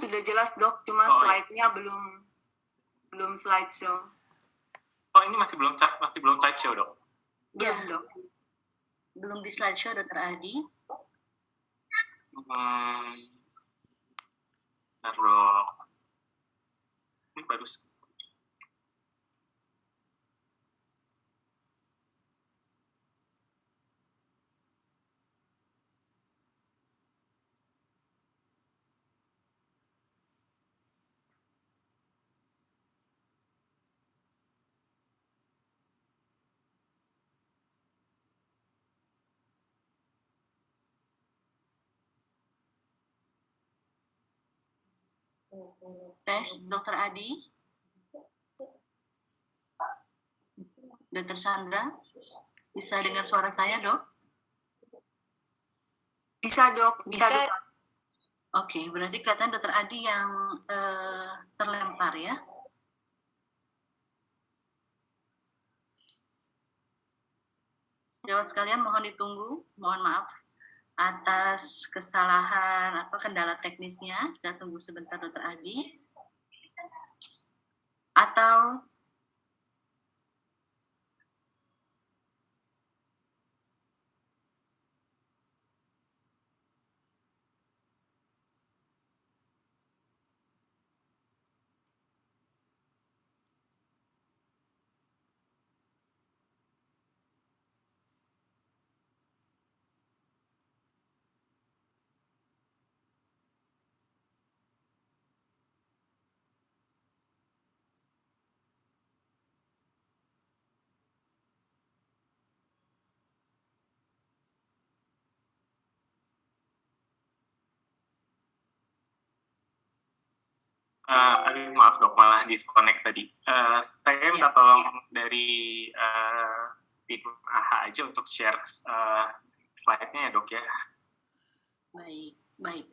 sudah jelas dok, cuma slide-nya belum slideshow. Oh ini masih belum slideshow dok? Belum dok. Belum di slideshow Dr. Adi. Bentar dok. Ini baru. Tes Dr. Adi. Dr. Sandra, bisa dengar suara saya dok? Bisa dok, bisa. Dok. Oke, berarti kelihatan Dr. Adi yang terlempar ya. Sejawat sekalian mohon ditunggu, mohon maaf atas kesalahan atau kendala teknisnya. Kita tunggu sebentar Dr. Adi. Atau Maaf dok, malah disconnect tadi. Saya minta tolong dari tim AHA aja untuk share slide-nya ya dok ya. Baik.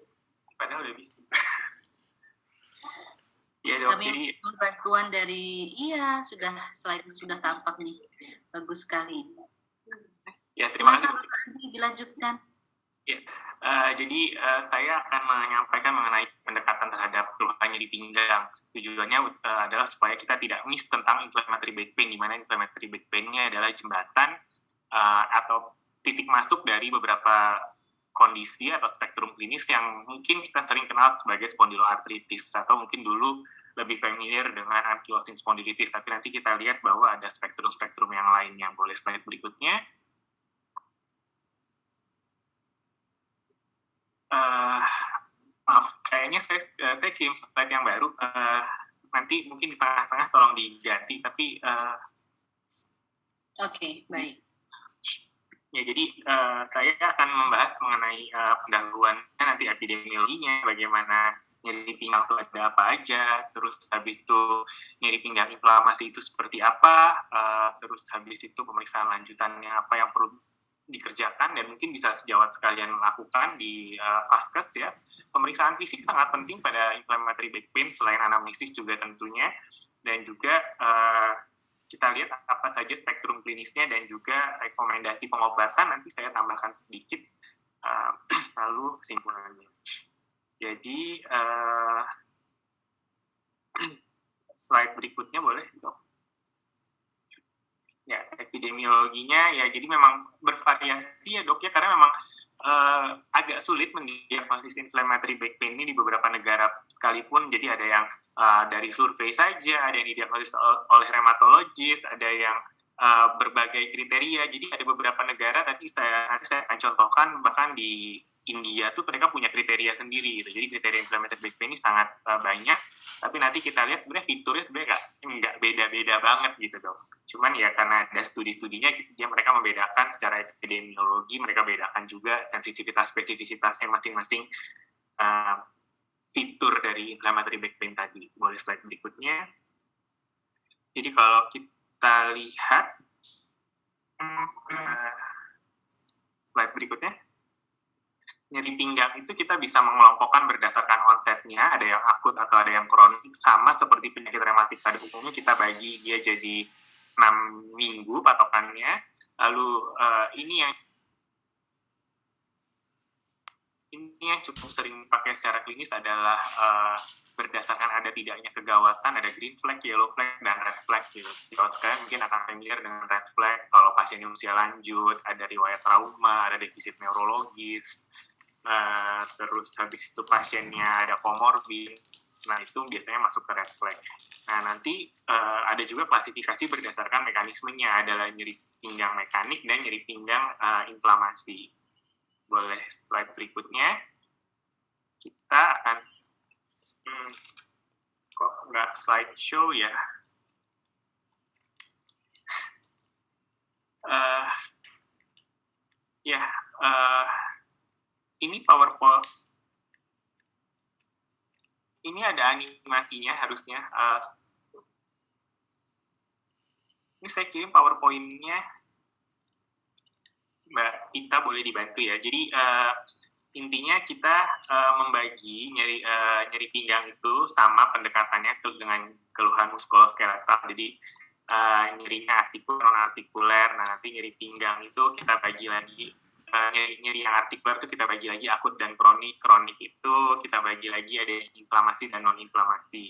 Padahal udah bisa. Ya dok, kami jadi bantuan dari, slide sudah tampak nih. Bagus sekali. Ya, terima kasih. Dilanjutkan. Ya, jadi saya akan menyampaikan mengenai pendekatan terhadap keluhan nyeri pinggang. Tujuannya adalah supaya kita tidak miss tentang inflammatory back pain, di mana inflammatory back pain-nya adalah jembatan atau titik masuk dari beberapa kondisi atau spektrum klinis yang mungkin kita sering kenal sebagai spondyloarthritis, atau mungkin dulu lebih familiar dengan ankylosing spondylitis, tapi nanti kita lihat bahwa ada spektrum-spektrum yang lain. Yang boleh slide berikutnya. Maaf, kayaknya saya kirim slide yang baru. Nanti mungkin di tengah-tengah tolong diganti, tapi Oke, baik. Ya, jadi saya akan membahas mengenai pendahuluan nanti epidemiologinya, bagaimana nyeri pinggang itu ada apa aja, terus habis itu nyeri pinggang inflamasi itu seperti apa, terus habis itu pemeriksaan lanjutannya apa yang perlu dikerjakan, dan mungkin bisa sejawat sekalian melakukan di Paskes ya. Pemeriksaan fisik sangat penting pada inflammatory back pain, selain anamnesis juga tentunya, dan juga kita lihat apa saja spektrum klinisnya dan juga rekomendasi pengobatan nanti saya tambahkan sedikit, lalu kesimpulannya. Jadi slide berikutnya boleh dok. Ya, epidemiologinya ya, jadi memang bervariasi ya dok ya, karena memang agak sulit mendiagnosis inflammatory back pain ini di beberapa negara sekalipun. Jadi ada yang dari survei saja, ada yang didiagnosis oleh rheumatologis, ada yang berbagai kriteria. Jadi ada beberapa negara, nanti saya akan contohkan, bahkan di India tuh mereka punya kriteria sendiri gitu. Jadi kriteria inflammatory back pain ini sangat banyak, tapi nanti kita lihat sebenarnya fiturnya sebenarnya nggak beda-beda banget gitu dok. Cuman ya karena ada studi-studinya, dia mereka membedakan secara epidemiologi, mereka bedakan juga sensitivitas spesifisitasnya masing-masing fitur dari inflammatory back pain tadi. Boleh slide berikutnya. Jadi kalau kita lihat slide berikutnya, nyeri pinggang itu kita bisa mengelompokkan berdasarkan onsetnya, ada yang akut atau ada yang kronik, sama seperti penyakit rematik pada umumnya kita bagi dia jadi 6 minggu patokannya. Lalu ini ini yang cukup sering dipakai secara klinis adalah berdasarkan ada tidaknya kegawatan, ada green flag, yellow flag, dan red flag gitu. Kalau sekarang mungkin akan familiar dengan red flag, kalau pasien usia lanjut, ada riwayat trauma, ada defisit neurologis, terus habis itu pasiennya ada komorbid, nah itu biasanya masuk ke red flag. Nah nanti ada juga klasifikasi berdasarkan mekanismenya, adalah nyeri pinggang mekanik dan nyeri pinggang inflamasi. Boleh slide berikutnya. Kita akan kok nggak slideshow ya? Ini PowerPoint. Ini ada animasinya harusnya. Ini saya kirim PowerPoint-nya. Mbak Ita boleh dibantu ya. Jadi intinya kita membagi nyeri pinggang itu sama pendekatannya dengan keluhan muskuloskeletal. Jadi nyerinya artikuler, non-artikuler. Nah, nanti nyeri pinggang itu kita bagi lagi. Nyeri yang artikuler itu kita bagi lagi akut dan kronik. Kronik itu kita bagi lagi ada inflamasi dan non-inflamasi.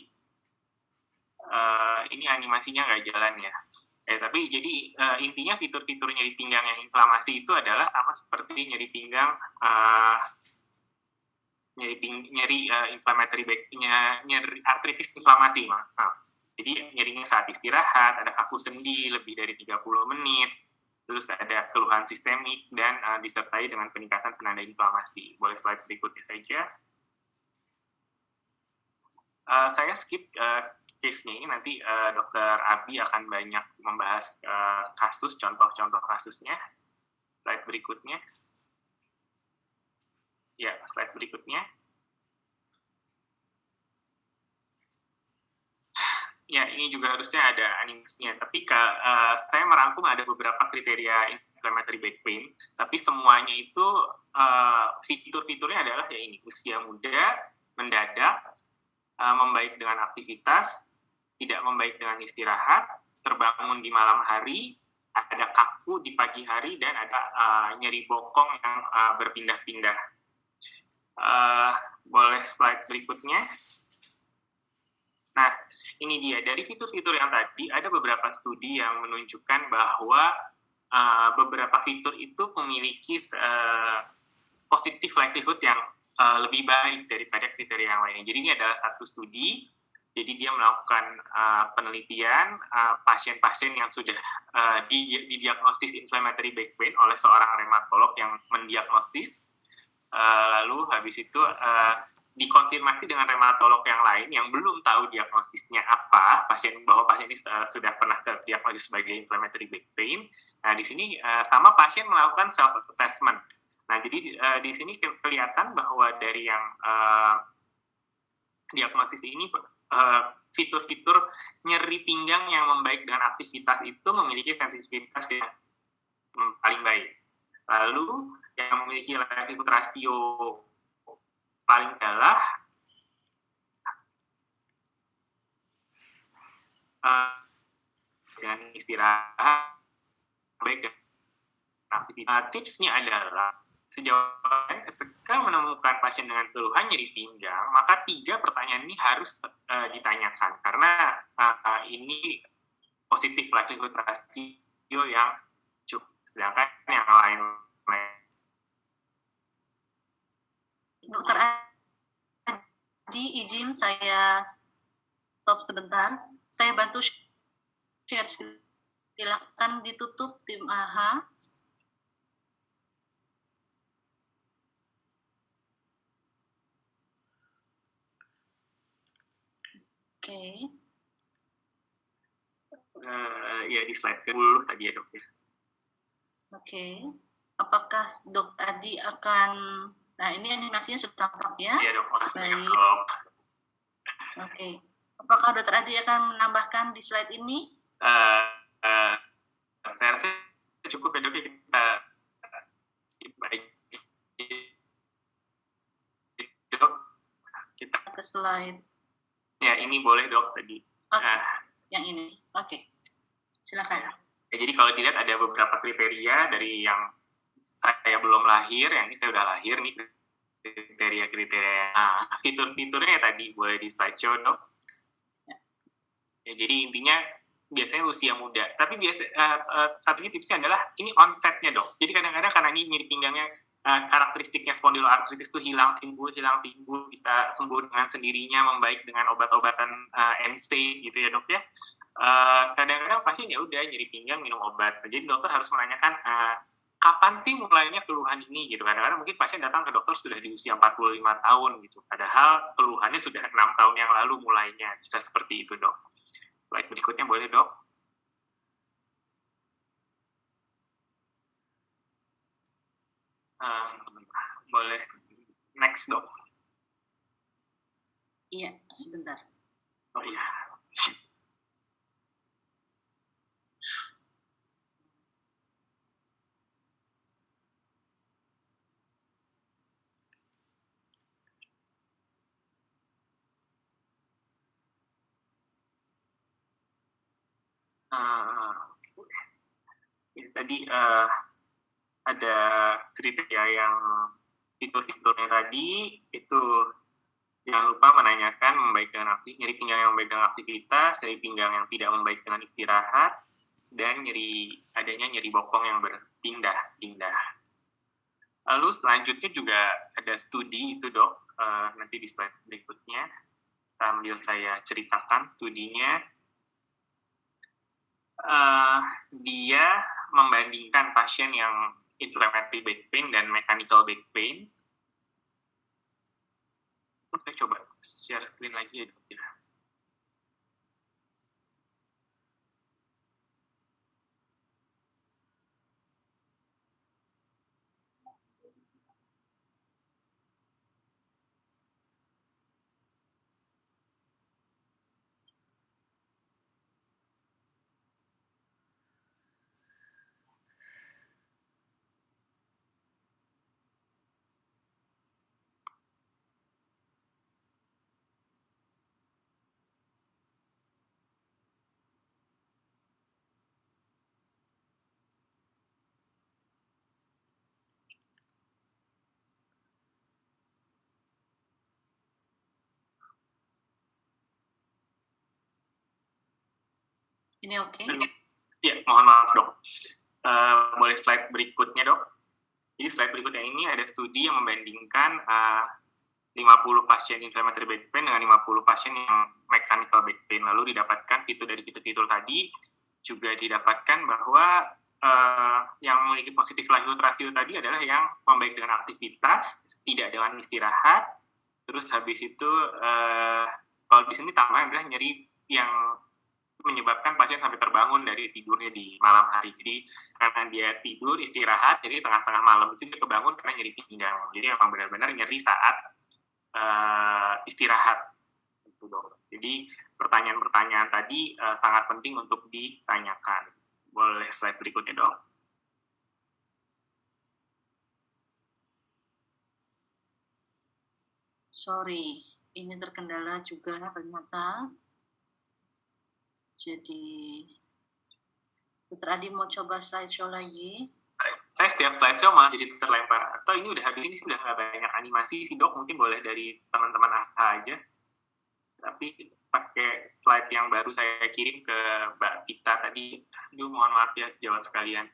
Ini animasinya nggak jalan ya. Tapi jadi intinya fitur-fitur nyeri pinggang yang inflamasi itu adalah sama seperti nyeri pinggang nyeri inflammatory back-nya, nyeri artritis inflamasi, maaf. Jadi nyerinya saat istirahat, ada kaku sendi lebih dari 30 menit, terus ada keluhan sistemik dan disertai dengan peningkatan penanda inflamasi. Boleh slide berikutnya saja. Saya skip case-nya ini, nanti Dr. Abi akan banyak membahas kasus, contoh-contoh kasusnya. Slide berikutnya. Ya, slide berikutnya. Ya, ini juga harusnya ada animasinya. Tapi saya merangkum ada beberapa kriteria inflammatory back pain, tapi semuanya itu fitur-fiturnya adalah ya ini, usia muda, mendadak, membaik dengan aktivitas, tidak membaik dengan istirahat, terbangun di malam hari, ada kaku di pagi hari, dan ada nyeri bokong yang berpindah-pindah. Boleh slide berikutnya. Nah, ini dia. Dari fitur-fitur yang tadi, ada beberapa studi yang menunjukkan bahwa beberapa fitur itu memiliki positive likelihood yang lebih baik daripada kriteria yang lain. Jadi ini adalah satu studi. Jadi dia melakukan penelitian pasien-pasien yang sudah didiagnosis inflammatory back pain oleh seorang reumatolog yang mendiagnosis. Lalu habis itu dikonfirmasi dengan reumatolog yang lain yang belum tahu diagnosisnya apa, bahwa pasien ini sudah pernah terdiagnosis sebagai inflammatory back pain. Nah, di sini sama pasien melakukan self-assessment. Nah, jadi di sini kelihatan bahwa dari yang diagnosis ini fitur-fitur nyeri pinggang yang membaik dengan aktivitas itu memiliki sensitivitas yang paling baik. Lalu yang memiliki likelihood rasio paling adalah dengan istirahat baik dan aktivitas. Tipsnya adalah sejauh ini ketika menemukan pasien dengan keluhan nyeri pinggang, maka 3 pertanyaan ini harus ditanyakan karena ini positif likelihood rasio yang cukup, sedangkan yang lain. Dokter Adi, izin saya stop sebentar. Saya bantu share. Silakan ditutup tim AHA. Oke. Ya di slide ke-10 tadi ya dok ya. Oke. Apakah Dok Adi akan, nah ini animasinya sudah tampak ya? Iya dok, baik. Oke. Apakah Dr. Adi akan menambahkan di slide ini? Saya rasa cukup ya dok, kita ke slide. Ya ini boleh dok tadi. Yang ini, oke. Silakan. Ya, jadi kalau dilihat ada beberapa kriteria dari yang saya belum lahir, yang ini saya udah lahir nih kriteria-kriteria. Nah, fitur-fiturnya tadi boleh di slideshow, Dok. Ya, jadi intinya biasanya usia muda. Tapi satu tipsnya adalah ini onsetnya, Dok. Jadi kadang-kadang karena ini nyeri pinggangnya karakteristiknya spondyloartritis itu hilang timbul, bisa sembuh dengan sendirinya, membaik dengan obat-obatan NC gitu ya, Dok ya. Kadang-kadang pasien ya udah nyeri pinggang minum obat. Jadi dokter harus menanyakan kapan sih mulainya keluhan ini gitu. Kadang-kadang mungkin pasien datang ke dokter sudah di usia 45 tahun gitu. Padahal keluhannya sudah 6 tahun yang lalu mulainya. Bisa seperti itu, Dok. Slide berikutnya boleh, Dok. Boleh. Next, Dok. Iya, sebentar. Oh iya. Tadi ada kriteria yang fitur-fiturnya tadi itu jangan lupa menanyakan membaik dengan nyeri pinggang yang membaik dengan aktivitas, nyeri pinggang yang tidak membaik dengan istirahat, dan adanya nyeri bokong yang berpindah-pindah. Lalu selanjutnya juga ada studi itu, Dok, nanti di slide berikutnya sambil saya ceritakan studinya. Dia membandingkan pasien yang inflammatory back pain dan mechanical back pain. Saya coba share screen lagi ya, Dok ya. Ini oke? Ya, mohon maaf, Dok. Boleh slide berikutnya, Dok. Jadi slide berikutnya ini ada studi yang membandingkan 50 pasien inflammatory back pain dengan 50 pasien yang mechanical back pain. Lalu didapatkan dari fitur-fitur tadi juga didapatkan bahwa yang memiliki positif likelihood ratio tadi adalah yang membaik dengan aktivitas, tidak dengan istirahat. Terus habis itu kalau di sini tambah adalah nyeri yang menyebabkan pasien sampai terbangun dari tidurnya di malam hari. Jadi karena dia tidur istirahat, jadi tengah-tengah malam itu dia kebangun karena nyeri pinggang. Jadi memang benar-benar nyeri saat istirahat. Jadi pertanyaan-pertanyaan tadi sangat penting untuk ditanyakan. Boleh slide berikutnya, Dok. Sorry, ini terkendala juga ternyata. Jadi, Dr. Adi mau coba slideshow lagi? Saya setiap slideshow malah jadi terlempar. Atau ini udah habis, ini sudah nggak banyak animasi sih, Dok. Mungkin boleh dari teman-teman AHA aja. Tapi pakai slide yang baru saya kirim ke Mbak Pita tadi. Aduh, mohon maaf ya sejawat sekalian.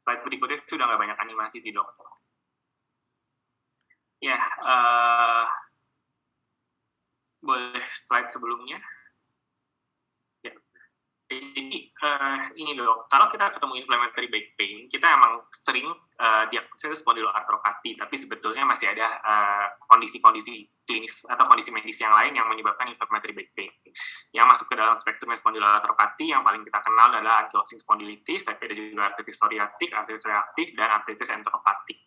Slide berikutnya sudah nggak banyak animasi sih, Dok. Ya, boleh slide sebelumnya. Ya. Jadi ini Dok, kalau kita ketemu inflammatory back pain, kita emang sering diagnosis spondyloartropati, tapi sebetulnya masih ada kondisi-kondisi klinis atau kondisi medis yang lain yang menyebabkan inflammatory back pain. Yang masuk ke dalam spektrum spondyloartropati yang paling kita kenal adalah ankylosing spondylitis, tapi ada juga artritis psoriatik, artritis reaktif, dan artritis enteropatik.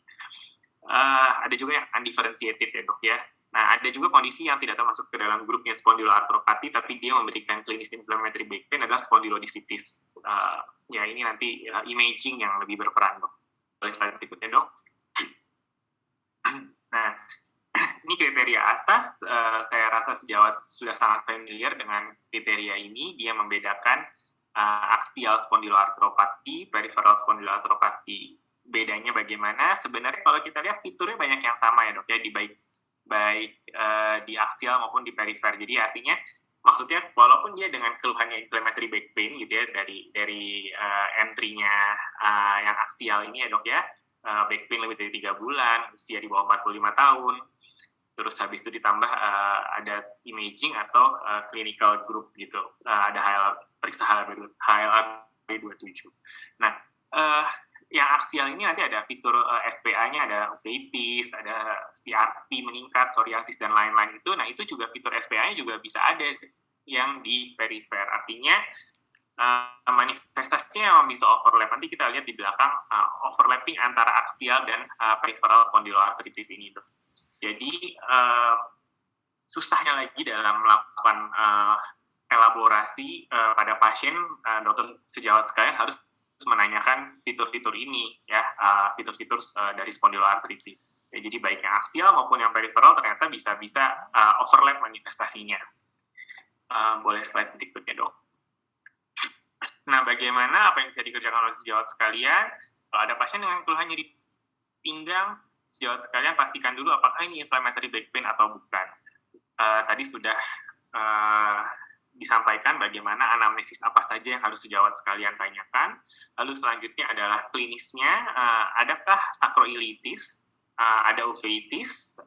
Ada juga yang undifferentiated ya, Dok ya. Nah, ada juga kondisi yang tidak termasuk ke dalam grupnya spondyloartropati, tapi dia memberikan klinis inflammatory back pain adalah spondylodisitis. Ya, ini nanti imaging yang lebih berperan, Dok. Boleh slide berikutnya, Dok. Nah, ini kriteria asas. Saya rasa sejawat sudah sangat familiar dengan kriteria ini. Dia membedakan aksial spondiloartropati, peripheral spondiloartropati. Bedanya bagaimana? Sebenarnya kalau kita lihat fiturnya banyak yang sama ya dok ya, di baik di aksial maupun di perifer. Jadi artinya maksudnya walaupun dia dengan keluhannya inflammatory back pain gitu ya dari entry-nya yang aksial ini ya dok ya, back pain lebih dari 3 bulan, usia di bawah 45 tahun, terus habis itu ditambah ada imaging atau clinical group gitu, ada periksa HLA-B27. Nah, yang aksial ini nanti ada fitur SPA-nya, ada uveitis, ada CRP meningkat, psoriasis, dan lain-lain itu. Nah, itu juga fitur SPA-nya juga bisa ada yang di perifer. Artinya, manifestasinya memang bisa overlap. Nanti kita lihat di belakang overlapping antara aksial dan peripheral spondyloarthritis ini tuh. Jadi, susahnya lagi dalam melakukan elaborasi pada pasien, dokter sejawat sekalian harus menanyakan fitur-fitur ini ya, fitur-fitur dari spondyloarthritis. Ya, jadi baik yang aksial maupun yang peripheral ternyata bisa overlap manifestasinya. Boleh slide berikutnya dok. Nah, bagaimana apa yang bisa dikerjakan oleh sejawat sekalian? Kalau ada pasien dengan keluhan nyeri pinggang, sejawat sekalian pastikan dulu apakah ini inflammatory back pain atau bukan. Tadi sudah disampaikan bagaimana anamnesis apa saja yang harus sejawat sekalian tanyakan. Lalu selanjutnya adalah klinisnya, adakah sacroiliitis, ada uveitis,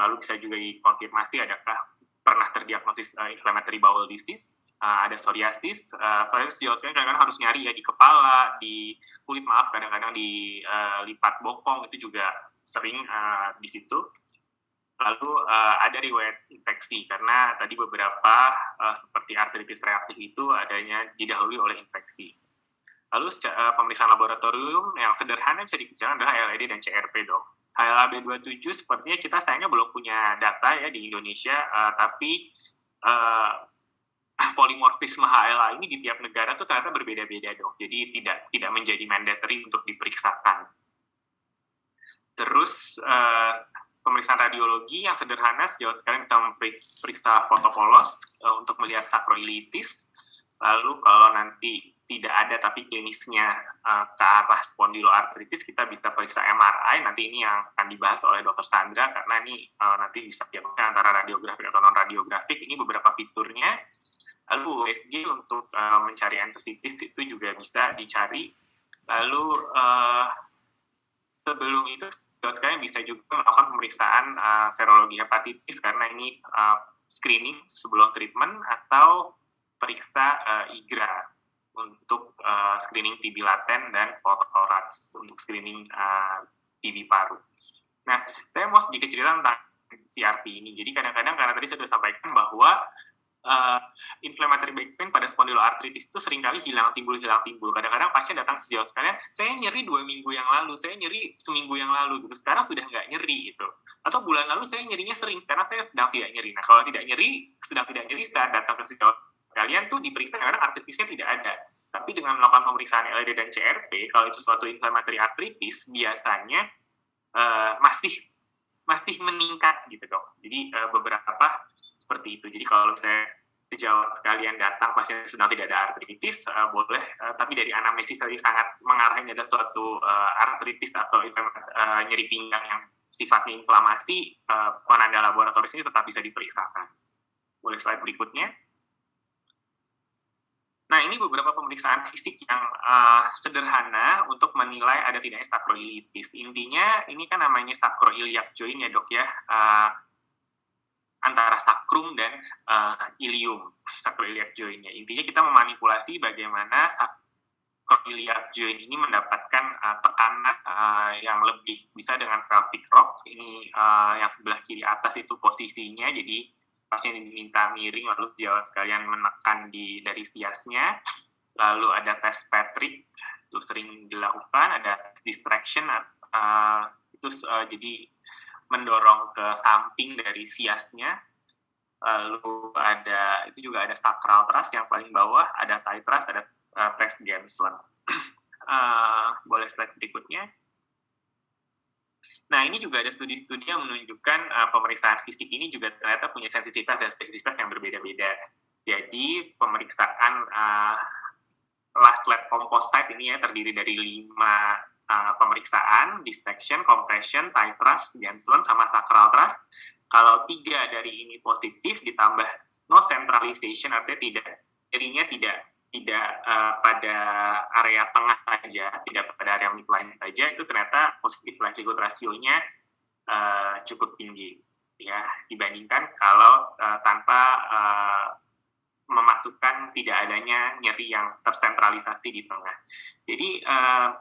lalu bisa juga dikonfirmasi adakah pernah terdiagnosis inflammatory bowel disease, ada psoriasis. Sejawat sekalian kadang-kadang harus nyari ya di kepala, di kulit, kadang-kadang di lipat bokong, itu juga sering di situ. Lalu ada riwayat infeksi, karena tadi beberapa seperti artritis reaktif itu adanya didahului oleh infeksi. Lalu pemeriksaan laboratorium yang sederhana bisa dikerjakan adalah LED dan CRP dok. HLA-B27 sepertinya kita sayangnya belum punya data ya di Indonesia, tapi polimorfisme HLA ini di tiap negara tuh ternyata berbeda-beda dok, jadi tidak menjadi mandatory untuk diperiksakan. Terus pemeriksaan radiologi yang sederhana, sejawat sekalian bisa memeriksa fotopolos untuk melihat sacroiliitis. Lalu kalau nanti tidak ada tapi klinisnya ke arah spondyloarthritis, kita bisa periksa MRI. Nanti ini yang akan dibahas oleh Dr. Sandra, karena ini nanti bisa dibedakan antara radiografik atau non-radiografik. Ini beberapa fiturnya. Lalu USG untuk mencari enthesitis itu juga bisa dicari. Lalu sebelum itu sekalian bisa juga melakukan pemeriksaan serologi hepatitis, karena ini screening sebelum treatment, atau periksa IGRA untuk screening TB laten dan photothoraks untuk screening TB paru. Nah, saya mau sedikit cerita tentang CRP ini. Jadi kadang-kadang karena tadi saya sudah sampaikan bahwa inflammatory back pain pada spondyloarthritis itu seringkali hilang timbul. Kadang-kadang pasien datang ke sejawat sekalian, saya nyeri 2 minggu yang lalu, saya nyeri seminggu yang lalu gitu, sekarang sudah nggak nyeri gitu. Atau bulan lalu saya nyerinya sering, sekarang saya sedang tidak nyeri. Nah, kalau sedang tidak nyeri saat datang ke sejawat sekalian tuh diperiksa karena artritisnya tidak ada. Tapi dengan melakukan pemeriksaan LED dan CRP, kalau itu suatu inflammatory arthritis, biasanya masih meningkat gitu dok. Jadi beberapa seperti itu. Jadi kalau saya sejawat sekalian datang pasien sedang tidak ada artritis, boleh, tapi dari anamnesis tadi sangat mengarahnya ada suatu artritis atau nyeri pinggang yang sifatnya inflamasi, penanda laboratoris ini tetap bisa diperiksakan. Boleh slide berikutnya. Nah, ini beberapa pemeriksaan fisik yang sederhana untuk menilai ada tidaknya sacroiliitis. Intinya ini kan namanya sacroiliac joint ya dok ya, antara sacrum dan ilium, sacroiliac joint-nya. Intinya kita memanipulasi bagaimana sacroiliac joint ini mendapatkan tekanan yang lebih, bisa dengan pelvic rock. Ini yang sebelah kiri atas itu posisinya, jadi pasien diminta miring, lalu sejawat sekalian menekan dari siasnya. Lalu ada tes Patrick, itu sering dilakukan. Ada distraction, itu jadi mendorong ke samping dari siasnya. Lalu itu juga ada sacral thrust yang paling bawah, ada thigh thrust, ada tes Gensler. Boleh slide berikutnya. Nah, ini juga ada studi-studi yang menunjukkan pemeriksaan fisik ini juga ternyata punya sensitivitas dan spesifisitas yang berbeda-beda. Jadi pemeriksaan composite ini ya, terdiri dari 5 pemeriksaan, dissection, compression, tie thrust, Genslon, sama sacral thrust. Kalau 3 dari ini positif ditambah no centralization, artinya nyerinya tidak pada area tengah saja, tidak pada area midline saja, itu ternyata positif likelihood rasionya cukup tinggi ya, dibandingkan kalau tanpa memasukkan tidak adanya nyeri yang tersentralisasi di tengah. Jadi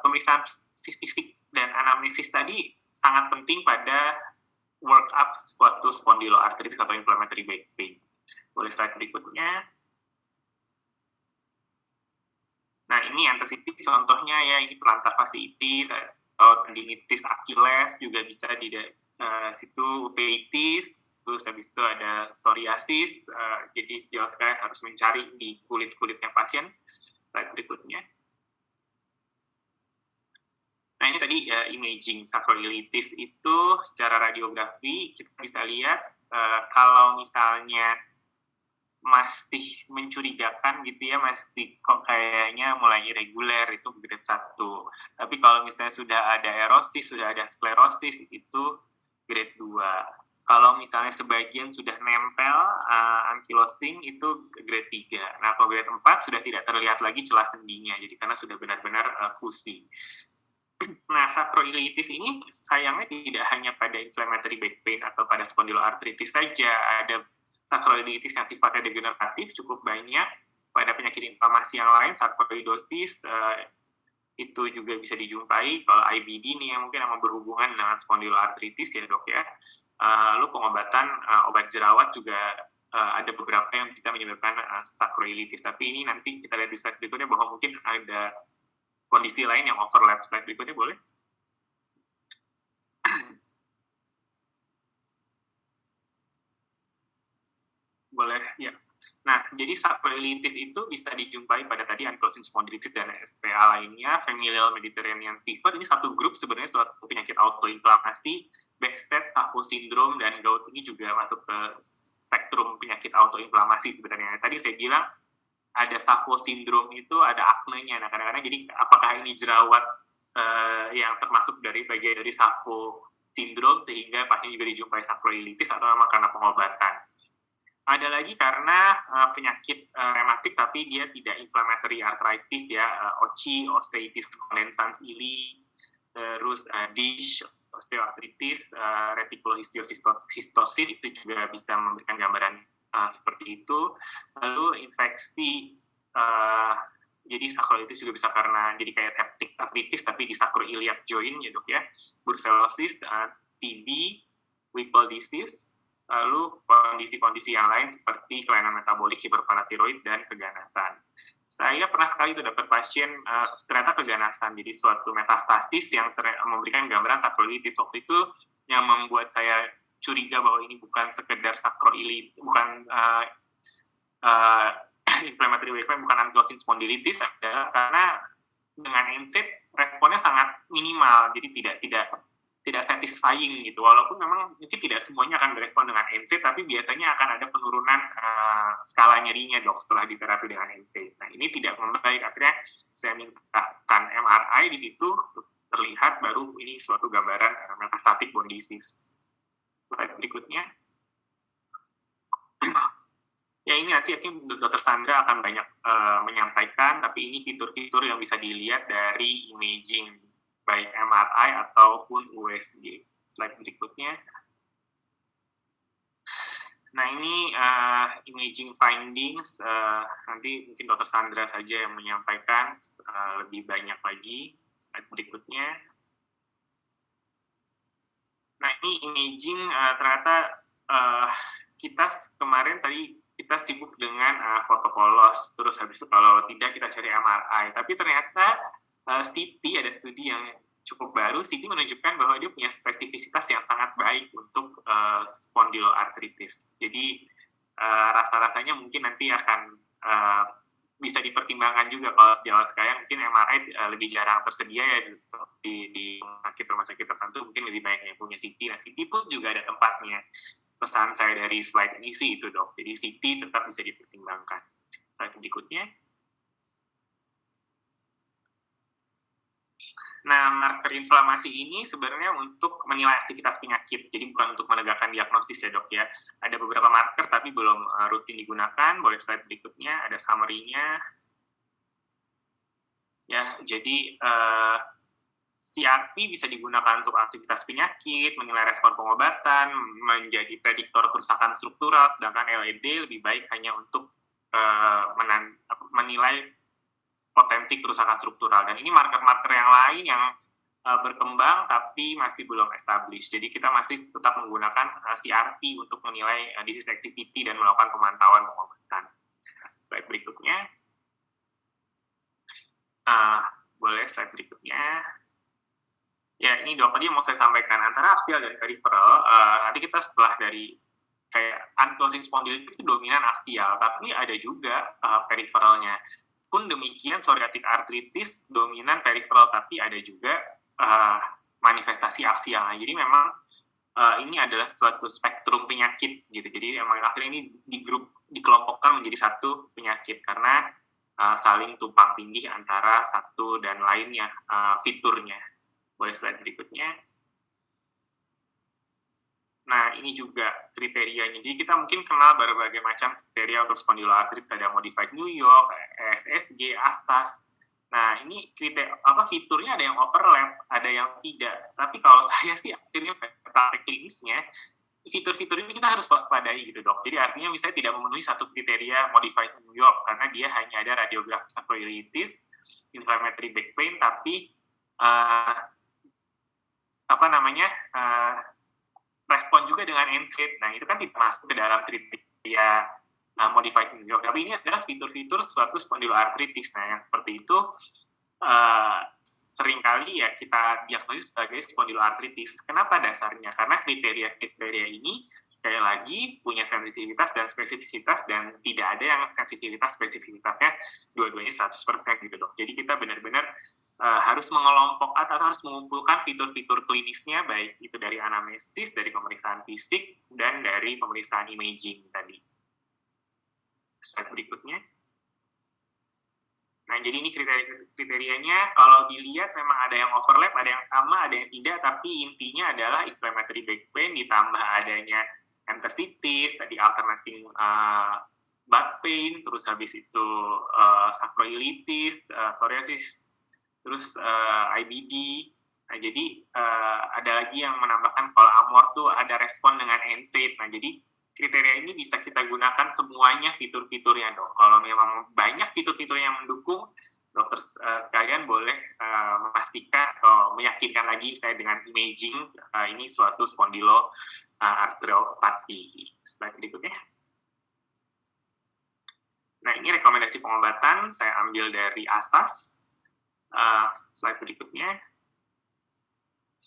pemeriksaan fisik dan anamnesis tadi sangat penting pada workup suatu spondyloarthritis atau inflammatory back pain. Boleh slide berikutnya. Nah, ini anthesitis contohnya ya, ini plantar fasciitis atau tendinitis Achilles, juga bisa di situ uveitis, terus habis itu ada psoriasis, jadi sejauh sekarang harus mencari di kulit-kulitnya pasien. Slide berikutnya. Nah, ini tadi imaging sacroiliitis itu secara radiografi kita bisa lihat kalau misalnya masih mencurigakan gitu ya, masih kok kayaknya mulai irregular, itu grade 1. Tapi kalau misalnya sudah ada erosis, sudah ada sklerosis, itu grade 2. Kalau misalnya sebagian sudah nempel ankylosing, itu grade 3. Nah, kalau grade 4 sudah tidak terlihat lagi celah sendinya, jadi karena sudah benar-benar fusi. Nah, sacroiliitis ini sayangnya tidak hanya pada inflammatory back pain atau pada spondyloarthritis saja, ada sacroiliitis yang sifatnya degeneratif cukup banyak, pada penyakit inflamasi yang lain, sarkoidosis itu juga bisa dijumpai. Kalau IBD nih yang mungkin yang berhubungan dengan spondyloarthritis ya dok ya, lalu pengobatan obat jerawat juga ada beberapa yang bisa menyebabkan sacroiliitis, tapi ini nanti kita lihat di slide berikutnya bahwa mungkin ada kondisi lain yang overlap. Slide berikutnya boleh? Boleh, ya. Nah, jadi sacroiliitis itu bisa dijumpai pada tadi ankylosing spondylitis dan SPA lainnya. Familial Mediterranean fever ini satu grup sebenarnya suatu penyakit autoinflamasi. Behcet, SAPHO syndrome, dan gout ini juga masuk ke spektrum penyakit autoinflamasi sebenarnya. Tadi saya bilang ada SAPHO syndrome itu ada aknenya. Nah, kadang-kadang jadi apakah ini jerawat yang termasuk dari bagian dari SAPHO syndrome sehingga pasien juga dijumpai sacroiliitis atau memang karena pengobatan. Ada lagi karena penyakit rematik tapi dia tidak inflammatory arthritis ya, OCI, osteitis condensans ili, terus DISH, osteoartritis, reticulohistiocytosis itu juga bisa memberikan gambaran seperti itu. Lalu infeksi, jadi sacroiliitis juga bisa karena jadi kayak septic arthritis tapi di sacroiliac joint ya dok ya, brucellosis, TB, Whipple disease, lalu kondisi-kondisi yang lain seperti kelainan metabolik, hiperparatiroid, dan keganasan. Saya pernah sekali itu dapat pasien ternyata keganasan, jadi suatu metastasis yang memberikan gambaran sacroiliitis. Waktu itu yang membuat saya curiga bahwa ini bukan sekedar sacroiliitis, bukan inflammatory back pain, bukan ankylosing spondylitis, adalah karena dengan NSAID responnya sangat minimal, jadi tidak satisfying gitu, walaupun memang mungkin tidak semuanya akan berespon dengan NSAID, tapi biasanya akan ada penurunan skala nyerinya dok setelah diterapi dengan NSAID. Nah, ini tidak membaik, akhirnya saya mintakan MRI di situ terlihat baru ini suatu gambaran metastatic bone disease. Slide berikutnya. Ya, ini nanti Dr. Sandra akan banyak menyampaikan, tapi ini fitur-fitur yang bisa dilihat dari imaging baik MRI ataupun USG. Slide berikutnya. Nah, ini imaging findings, nanti mungkin Dr. Sandra saja yang menyampaikan lebih banyak lagi. Slide berikutnya. Nah, ini imaging ternyata kita kemarin tadi kita sibuk dengan fotokolos, terus habis itu kalau tidak kita cari MRI. Tapi ternyata CT, ada studi yang cukup baru, CT menunjukkan bahwa dia punya spesifisitas yang sangat baik untuk spondyloarthritis. Jadi rasa-rasanya mungkin nanti akan bisa dipertimbangkan juga kalau sejauh sekarang mungkin MRI lebih jarang tersedia ya di rumah sakit tertentu, mungkin lebih banyak yang punya CT. Nah, CT pun juga ada tempatnya. Pesan saya dari slide ini sih itu dok, jadi CT tetap bisa dipertimbangkan. Slide berikutnya. Nah, marker inflamasi ini sebenarnya untuk menilai aktivitas penyakit, jadi bukan untuk menegakkan diagnosis ya dok ya. Ada beberapa marker tapi belum rutin digunakan. Boleh slide berikutnya, ada summary-nya. Ya, jadi CRP bisa digunakan untuk aktivitas penyakit, menilai respon pengobatan, menjadi prediktor kerusakan struktural, sedangkan LED lebih baik hanya untuk menilai potensi kerusakan struktural. Dan ini marker-marker yang lain yang berkembang tapi masih belum established. Jadi kita masih tetap menggunakan CRP untuk menilai disease activity dan melakukan pemantauan pengobatan. Slide berikutnya. Boleh slide berikutnya. Ya, ini dok, tadi mau saya sampaikan antara aksial dan peripheral. Nanti kita setelah dari kayak ankylosing spondylitis itu dominan aksial, tapi ada juga peripheralnya. Pun demikian psoriatic arthritis dominan peripheral, tapi ada juga manifestasi aksial. Jadi memang ini adalah suatu spektrum penyakit gitu. Jadi memang akhirnya ini dikelompokkan menjadi satu penyakit karena saling tumpang tindih antara satu dan lainnya fiturnya. Boleh slide berikutnya. Nah, ini juga kriterianya. Jadi kita mungkin kenal berbagai macam kriteria untuk spondyloarthritis, ada Modified New York, SSG, ASTAS. Nah, ini fiturnya ada yang overlap, ada yang tidak. Tapi kalau saya sih akhirnya praktek klinisnya, fitur-fitur ini kita harus waspadai gitu dok. Jadi artinya misalnya tidak memenuhi satu kriteria Modified New York, karena dia hanya ada radiographic sacroiliitis, inflammatory back pain, tapi respon juga dengan NSAID. Nah, itu kan tidak masuk ke dalam kriteria Modified New York. Tapi ini adalah fitur-fitur suatu spondyloarthritis. Nah, yang seperti itu seringkali ya kita diagnosis sebagai spondyloarthritis. Kenapa dasarnya? Karena kriteria ini sekali lagi punya sensitivitas dan spesifisitas, dan tidak ada yang sensitivitas spesifisitasnya dua-duanya 100% gitu dok. Jadi kita benar-benar harus mengelompok atau harus mengumpulkan fitur-fitur klinisnya, baik itu dari anamnesis, dari pemeriksaan fisik, dan dari pemeriksaan imaging tadi. Slide berikutnya. Nah, jadi ini kriterianya. Kalau dilihat memang ada yang overlap, ada yang sama, ada yang tidak, tapi intinya adalah inflammatory back pain ditambah adanya enthesitis, tadi alternating back pain, terus habis itu sacroiliitis, psoriasis, terus IBD. Nah, jadi ada lagi yang menambahkan kalau amor tuh ada respon dengan NSAID. Nah, jadi kriteria ini bisa kita gunakan semuanya fitur-fiturnya dok. Kalau memang banyak fitur-fitur yang mendukung, dokter sekalian boleh memastikan atau meyakinkan lagi saya dengan imaging ini suatu spondyloarthropathy. Slide berikutnya. Nah, ini rekomendasi pengobatan saya ambil dari ASAS. Slide berikutnya.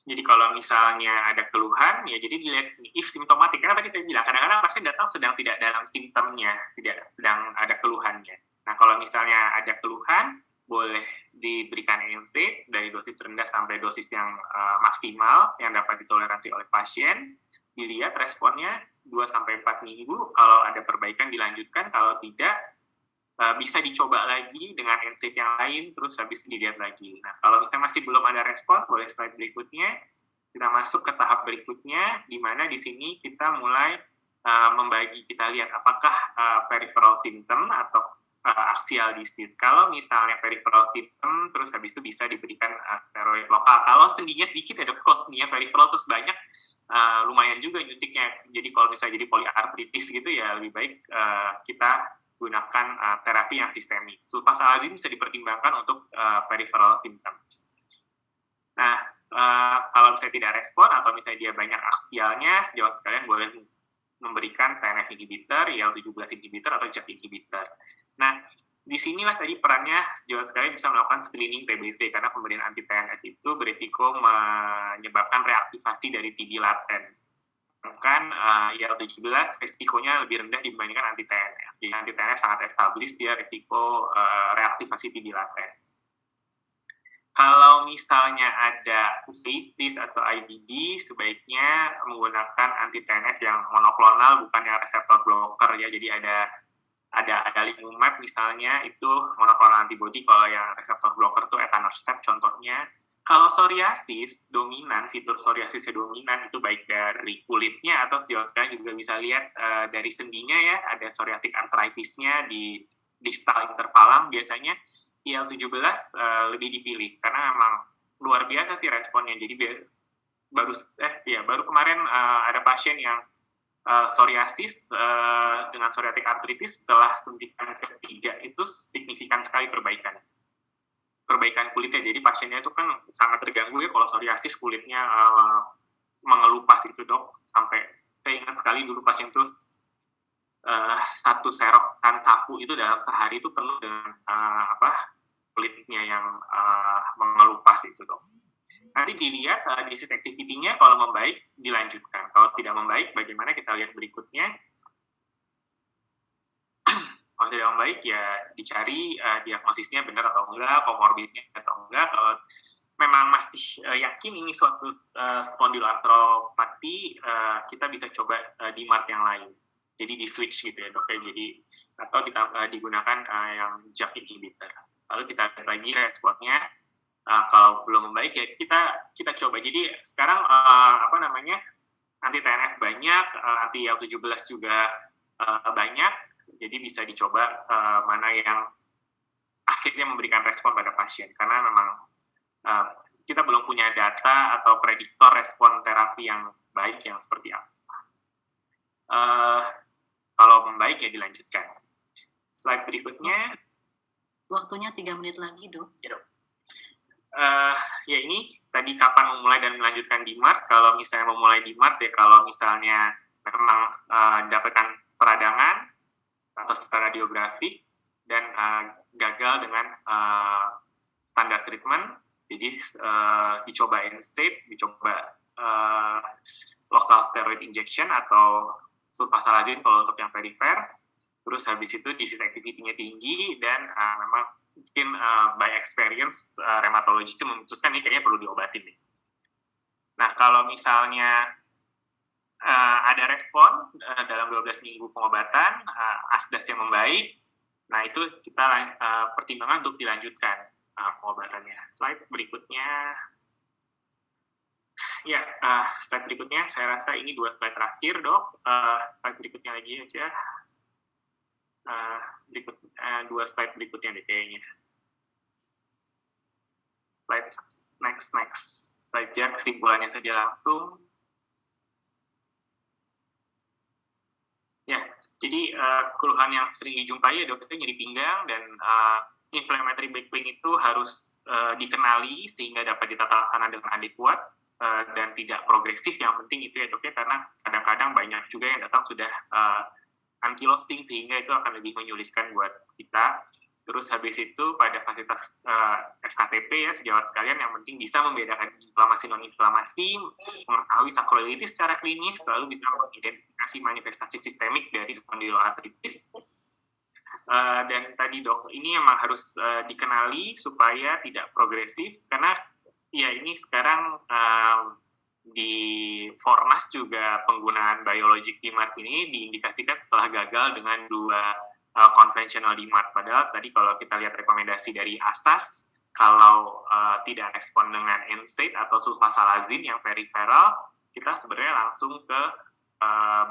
Jadi kalau misalnya ada keluhan, ya jadi dilihat sini, if simptomatik. Karena tadi saya bilang, kadang-kadang pasien datang sedang tidak dalam simptomnya, tidak sedang ada keluhannya. Nah, kalau misalnya ada keluhan, boleh diberikan NSAID dari dosis rendah sampai dosis yang maksimal yang dapat ditoleransi oleh pasien. Dilihat responnya 2-4 minggu, kalau ada perbaikan dilanjutkan, kalau tidak, bisa dicoba lagi dengan NSAID yang lain, terus habis dilihat lagi. Nah, kalau misalnya masih belum ada respon, boleh slide berikutnya. Kita masuk ke tahap berikutnya, di mana di sini kita mulai membagi, kita lihat apakah peripheral symptom atau axial disease. Kalau misalnya peripheral symptom, terus habis itu bisa diberikan steroid lokal. Kalau sendinya sedikit ya dok, kalau sendinya peripheral terus banyak, lumayan juga nyuntiknya. Jadi kalau misalnya jadi poliartritis gitu ya, lebih baik kita gunakan terapi yang sistemik. Sulfasalazim bisa dipertimbangkan untuk peripheral symptoms. Nah, kalau misalnya tidak respon atau misalnya dia banyak aksialnya, sejauh sekalian boleh memberikan TNF inhibitor, IL-17 inhibitor, atau JAK inhibitor. Nah, disinilah tadi perannya sejauh sekalian bisa melakukan screening TBC, karena pemberian anti-TNF itu berisiko menyebabkan reaktivasi dari TB laten. Kan IL-17 risikonya lebih rendah dibandingkan anti-TNF. Jadi anti-TNF sangat established, dia risiko reaktivasi TB laten. Kalau misalnya ada uveitis atau IBD, sebaiknya menggunakan anti-TNF yang monoklonal, bukan yang reseptor blocker ya. Jadi ada adalimumab misalnya, itu monoklonal antibody. Kalau yang reseptor blocker itu etanercept contohnya. Kalau psoriasis dominan, fitur psoriasisnya dominan itu baik dari kulitnya atau sekarang juga bisa lihat dari sendinya ya, ada psoriatic arthritis-nya di distal intervalam biasanya IL-17 lebih dipilih karena memang luar biasa sih responnya. Jadi baru kemarin ada pasien yang psoriasis dengan psoriatic arthritis setelah suntikan ketiga itu signifikan sekali perbaikan kulitnya. Jadi pasiennya itu kan sangat terganggu ya kalau psoriasis kulitnya mengelupas itu dok. Sampai saya ingat sekali dulu pasien terus satu serokan sapu itu dalam sehari itu penuh dengan kulitnya yang mengelupas itu dok. Nanti dilihat disease activity-nya kalau membaik dilanjutkan. Kalau tidak membaik bagaimana kita lihat berikutnya. Kalau tidak membaik ya dicari diagnosisnya benar atau enggak, komorbidnya atau enggak. Kalau memang masih yakin ini suatu spondyloarthropati, kita bisa coba DMARD yang lain. Jadi di switch gitu ya dok ya. Jadi atau digunakan yang JAK inhibitor. Lalu kita lihat lagi responnya. Kalau belum membaik ya kita coba. Jadi sekarang anti TNF banyak, anti IL-17 juga banyak. Jadi bisa dicoba mana yang akhirnya memberikan respon pada pasien. Karena memang kita belum punya data atau prediktor respon terapi yang baik yang seperti apa. Kalau membaik ya dilanjutkan. Slide berikutnya. Waktunya 3 menit lagi, dok. Ya, dok. Ya ini tadi kapan memulai dan melanjutkan DMARD. Kalau misalnya memulai DMARD ya kalau misalnya memang dapatkan peradangan atau secara radiografi dan gagal dengan standar treatment, jadi dicoba NSAID, dicoba local steroid injection atau sulfasalazine kalau untuk yang perifer, terus habis itu disease activity-nya tinggi dan memang mungkin by experience rheumatologist memutuskan ini kayaknya perlu diobatin nih. Nah kalau misalnya ada respon dalam 12 minggu pengobatan, ASDAS yang membaik, nah itu kita pertimbangkan untuk dilanjutkan pengobatannya. Slide berikutnya. Ya, slide berikutnya, saya rasa ini 2 slide terakhir, dok. Slide berikutnya lagi aja. 2 slide berikutnya deh kayaknya. Slide next. Slide kesimpulannya saja langsung. Ya, jadi keluhan yang sering dijumpai ya dok itu nyeri pinggang dan inflammatory back pain itu harus dikenali sehingga dapat ditata laksana dengan adekuat dan tidak progresif. Yang penting itu ya dok ya, karena kadang-kadang banyak juga yang datang sudah ankylosing sehingga itu akan lebih menyulitkan buat kita. Terus habis itu pada fasilitas FKTP ya sejawat sekalian, yang penting bisa membedakan inflamasi non-inflamasi, mengetahui sakroilitis secara klinis, lalu bisa mengidentifikasi manifestasi sistemik dari spondyloartritis. Dan tadi dok, ini memang harus dikenali supaya tidak progresif, karena ya ini sekarang di Fornas juga penggunaan biologic DMARD ini diindikasikan setelah gagal dengan 2 konvensional DMARD. Padahal tadi kalau kita lihat rekomendasi dari ASAS, kalau tidak respon dengan NSAID atau sulfasalazine yang periferal, kita sebenarnya langsung ke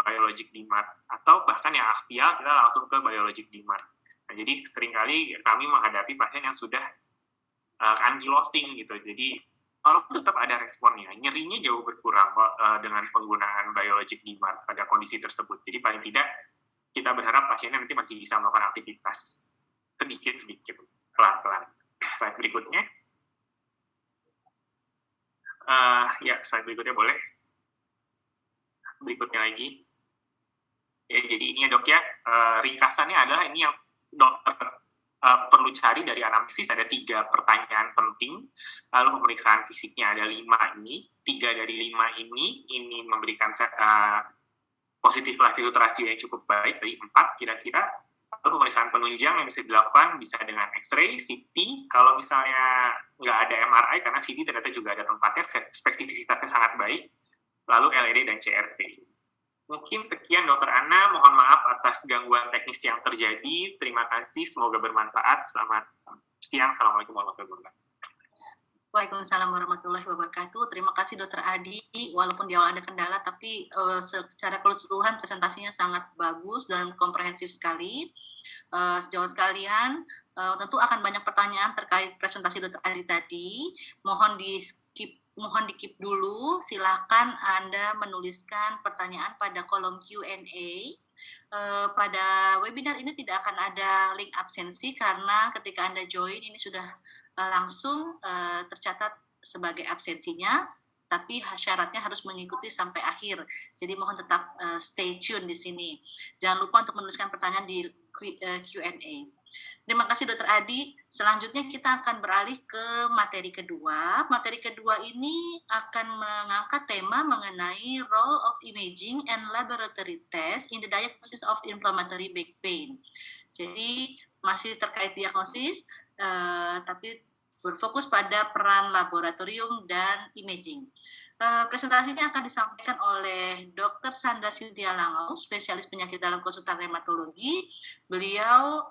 biologic DMARD, atau bahkan yang aksial kita langsung ke biologic DMARD. Nah, jadi seringkali kami menghadapi pasien yang sudah ankylosing gitu, jadi kalau tetap ada responnya, nyerinya jauh berkurang dengan penggunaan biologic DMARD pada kondisi tersebut. Jadi paling tidak kita berharap pasiennya nanti masih bisa melakukan aktivitas sedikit-sedikit, pelan-pelan. Slide berikutnya. Ya, slide berikutnya boleh. Berikutnya lagi. Ya, jadi ini ya dok ya, ringkasannya adalah ini yang dokter perlu cari dari anamnesis, ada 3 pertanyaan penting, lalu pemeriksaan fisiknya ada 5 ini, 3 dari 5 ini memberikan positif latitude ratio yang cukup baik, dari 4 kira-kira. Lalu pemeriksaan penunjang yang bisa dilakukan bisa dengan X-ray, CT, kalau misalnya nggak ada MRI, karena CT ternyata juga ada tempatnya, spesifisitasnya sangat baik, lalu LED dan CRT. Mungkin sekian Dr. Anna, mohon maaf atas gangguan teknis yang terjadi. Terima kasih, semoga bermanfaat. Selamat siang, Assalamualaikum warahmatullahi wabarakatuh. Waalaikumsalam warahmatullahi wabarakatuh. Terima kasih Dokter Adi, walaupun di awal ada kendala, tapi secara keseluruhan presentasinya sangat bagus dan komprehensif sekali. Sejawat sekalian, tentu akan banyak pertanyaan terkait presentasi Dokter Adi tadi. Mohon di-keep dulu, silakan Anda menuliskan pertanyaan pada kolom Q&A. Pada webinar ini tidak akan ada link absensi karena ketika Anda join ini sudah langsung tercatat sebagai absensinya, tapi syaratnya harus mengikuti sampai akhir. Jadi mohon tetap stay tune di sini. Jangan lupa untuk menuliskan pertanyaan di Q&A. Terima kasih Dr. Adi. Selanjutnya kita akan beralih ke materi kedua. Materi kedua ini akan mengangkat tema mengenai role of imaging and laboratory test in the diagnosis of inflammatory back pain. Jadi masih terkait diagnosis, tapi berfokus pada peran laboratorium dan imaging. Presentasinya akan disampaikan oleh Dr. Sandra Cynthia Langau, spesialis penyakit dalam konsultan rheumatologi. Beliau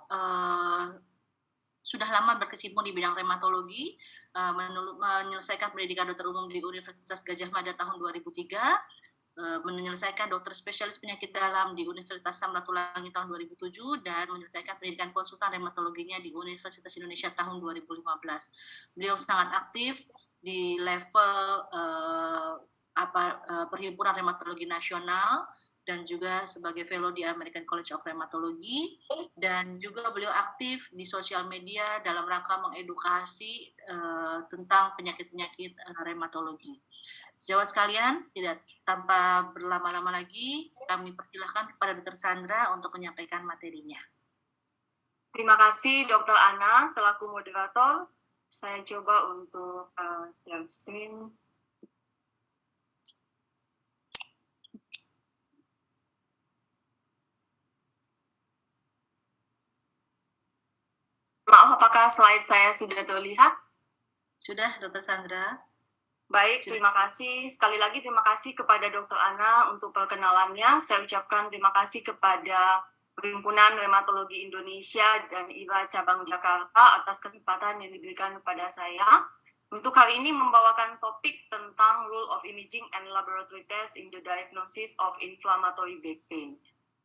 sudah lama berkecimpung di bidang rheumatologi, menyelesaikan pendidikan dokter umum di Universitas Gadjah Mada tahun 2003, menyelesaikan dokter spesialis penyakit dalam di Universitas Samratulangi tahun 2007 dan menyelesaikan pendidikan konsultan rheumatologinya di Universitas Indonesia tahun 2015. Beliau sangat aktif di level Perhimpunan Rheumatologi Nasional dan juga sebagai fellow di American College of Rheumatology, dan juga beliau aktif di sosial media dalam rangka mengedukasi tentang penyakit-penyakit rheumatologi. Sejawat sekalian, tidak tanpa berlama-lama lagi, kami persilahkan kepada Dr. Sandra untuk menyampaikan materinya. Terima kasih Dr. Ana selaku moderator. Saya coba untuk share screen. Maaf, apakah slide saya sudah terlihat? Sudah, Dr. Sandra. Baik, terima kasih. Sekali lagi terima kasih kepada Dr. Ana untuk perkenalannya. Saya ucapkan terima kasih kepada Perhimpunan Rheumatologi Indonesia dan IRA Cabang Jakarta atas kesempatan yang diberikan kepada saya untuk hari ini membawakan topik tentang role of imaging and laboratory test in the diagnosis of inflammatory back pain.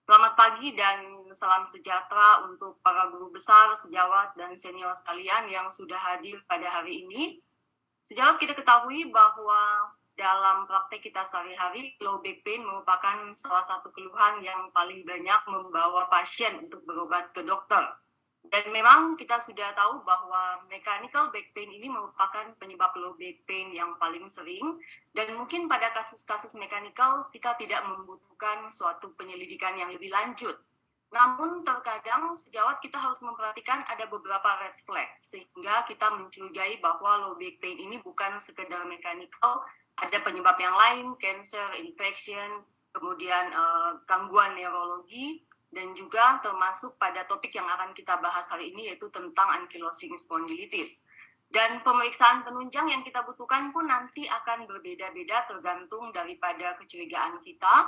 Selamat pagi dan salam sejahtera untuk para guru besar, sejawat, dan senior sekalian yang sudah hadir pada hari ini. Sejawat, kita ketahui bahwa dalam praktek kita sehari-hari, low back pain merupakan salah satu keluhan yang paling banyak membawa pasien untuk berobat ke dokter. Dan memang kita sudah tahu bahwa mechanical back pain ini merupakan penyebab low back pain yang paling sering, dan mungkin pada kasus-kasus mechanical kita tidak membutuhkan suatu penyelidikan yang lebih lanjut. Namun terkadang sejawat kita harus memperhatikan ada beberapa red flag sehingga kita mencurigai bahwa low back pain ini bukan sekedar mechanical, ada penyebab yang lain, cancer, infection, kemudian gangguan neurologi, dan juga termasuk pada topik yang akan kita bahas hari ini yaitu tentang ankylosing spondylitis. Dan pemeriksaan penunjang yang kita butuhkan pun nanti akan berbeda-beda tergantung daripada kecurigaan kita.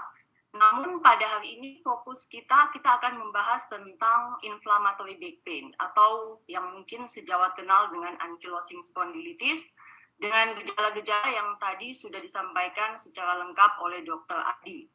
Namun pada hari ini fokus kita akan membahas tentang inflammatory back pain atau yang mungkin sejawat kenal dengan ankylosing spondylitis dengan gejala-gejala yang tadi sudah disampaikan secara lengkap oleh Dr. Adi.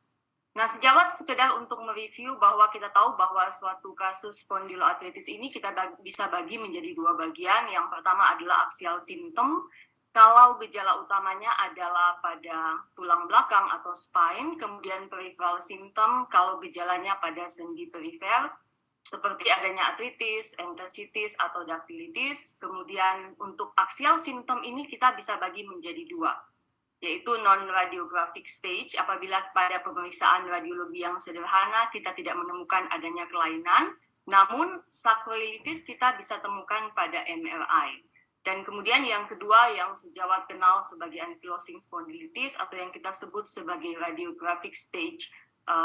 Nah, sejawat sekedar untuk mereview bahwa kita tahu bahwa suatu kasus spondyloarthritis ini kita bisa bagi menjadi dua bagian. Yang pertama adalah axial symptom. Kalau gejala utamanya adalah pada tulang belakang atau spine, kemudian peripheral symptom kalau gejalanya pada sendi perifer, seperti adanya artritis, enthesitis, atau dactylitis. Kemudian untuk axial symptom ini kita bisa bagi menjadi dua, yaitu non-radiographic stage, apabila pada pemeriksaan radiologi yang sederhana kita tidak menemukan adanya kelainan, namun sacroiliitis kita bisa temukan pada MRI. Dan kemudian yang kedua yang sejawat kenal sebagai ankylosing spondylitis atau yang kita sebut sebagai radiographic stage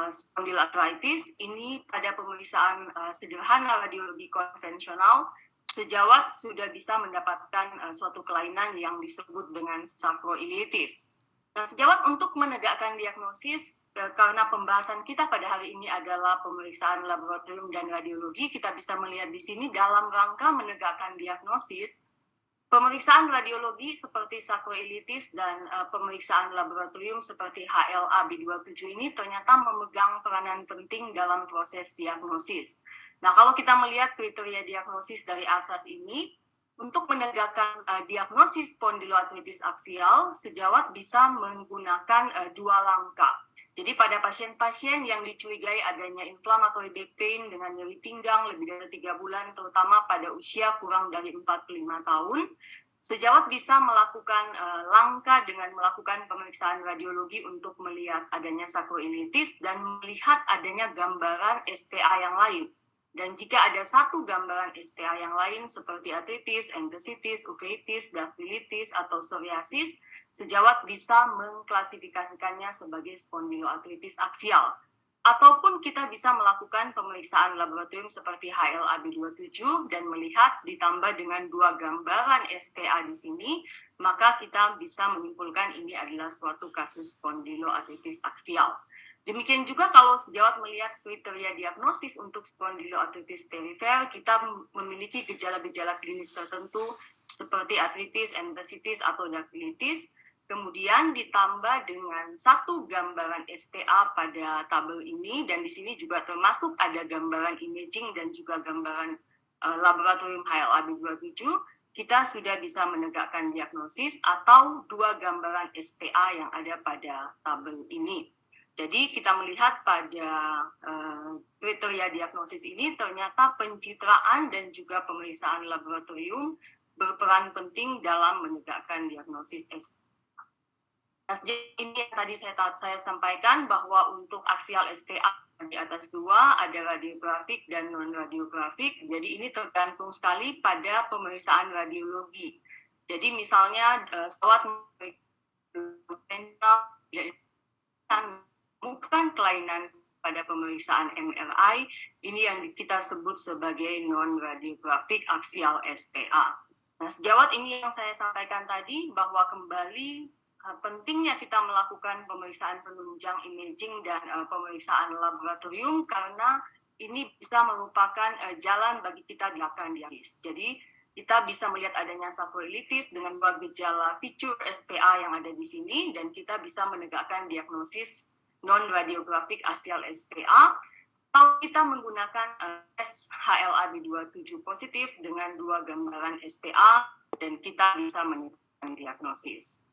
spondyloarthritis, ini pada pemeriksaan sederhana radiologi konvensional, sejawat sudah bisa mendapatkan suatu kelainan yang disebut dengan sacroiliitis. Nah, sejawat untuk menegakkan diagnosis, karena pembahasan kita pada hari ini adalah pemeriksaan laboratorium dan radiologi, kita bisa melihat di sini dalam rangka menegakkan diagnosis, Pemeriksaan radiologi seperti sakroilitis dan pemeriksaan laboratorium seperti HLA-B27 ini ternyata memegang peranan penting dalam proses diagnosis. Nah, kalau kita melihat kriteria diagnosis dari asas ini, untuk menegakkan diagnosis spondyloartritis aksial, sejawat bisa menggunakan dua langkah. Jadi pada pasien-pasien yang dicurigai adanya inflammatory back pain dengan nyeri pinggang lebih dari 3 bulan, terutama pada usia kurang dari 45 tahun, sejawat bisa melakukan langkah dengan melakukan pemeriksaan radiologi untuk melihat adanya sakroilitis dan melihat adanya gambaran SPA yang lain. Dan jika ada satu gambaran SPA yang lain seperti artritis, enthesitis, uveitis, dactylitis, atau psoriasis, sejawat bisa mengklasifikasikannya sebagai spondyloartritis aksial. Ataupun kita bisa melakukan pemeriksaan laboratorium seperti HLA-B27 dan melihat ditambah dengan dua gambaran SPA di sini, maka kita bisa menyimpulkan ini adalah suatu kasus spondyloartritis aksial. Demikian juga kalau sejawat melihat kriteria diagnosis untuk spondyloartritis perifer, kita memiliki gejala-gejala klinis tertentu seperti artritis, enthesitis, atau dactylitis, kemudian ditambah dengan satu gambaran SPA pada tabel ini, dan di sini juga termasuk ada gambaran imaging dan juga gambaran laboratorium HLA-B27, kita sudah bisa menegakkan diagnosis atau dua gambaran SPA yang ada pada tabel ini. Jadi kita melihat pada kriteria diagnosis ini ternyata pencitraan dan juga pemeriksaan laboratorium berperan penting dalam menegakkan diagnosis SPA. Nah, ini yang tadi saya sampaikan bahwa untuk aksial SPA di atas dua ada radiografik dan non-radiografik. Jadi ini tergantung sekali pada pemeriksaan radiologi. Jadi misalnya sejawat bukan kelainan pada pemeriksaan MRI, ini yang kita sebut sebagai non-radiografik aksial SPA. Nah, sejawat ini yang saya sampaikan tadi bahwa kembali pentingnya kita melakukan pemeriksaan penunjang imaging dan pemeriksaan laboratorium karena ini bisa merupakan jalan bagi kita melakukan diagnosis. Jadi kita bisa melihat adanya sakroilitis dengan gejala feature SPA yang ada di sini dan kita bisa menegakkan diagnosis non-radiografik aksial SPA atau kita menggunakan tes HLA-B27 positif dengan dua gambaran SPA dan kita bisa menegakkan diagnosis.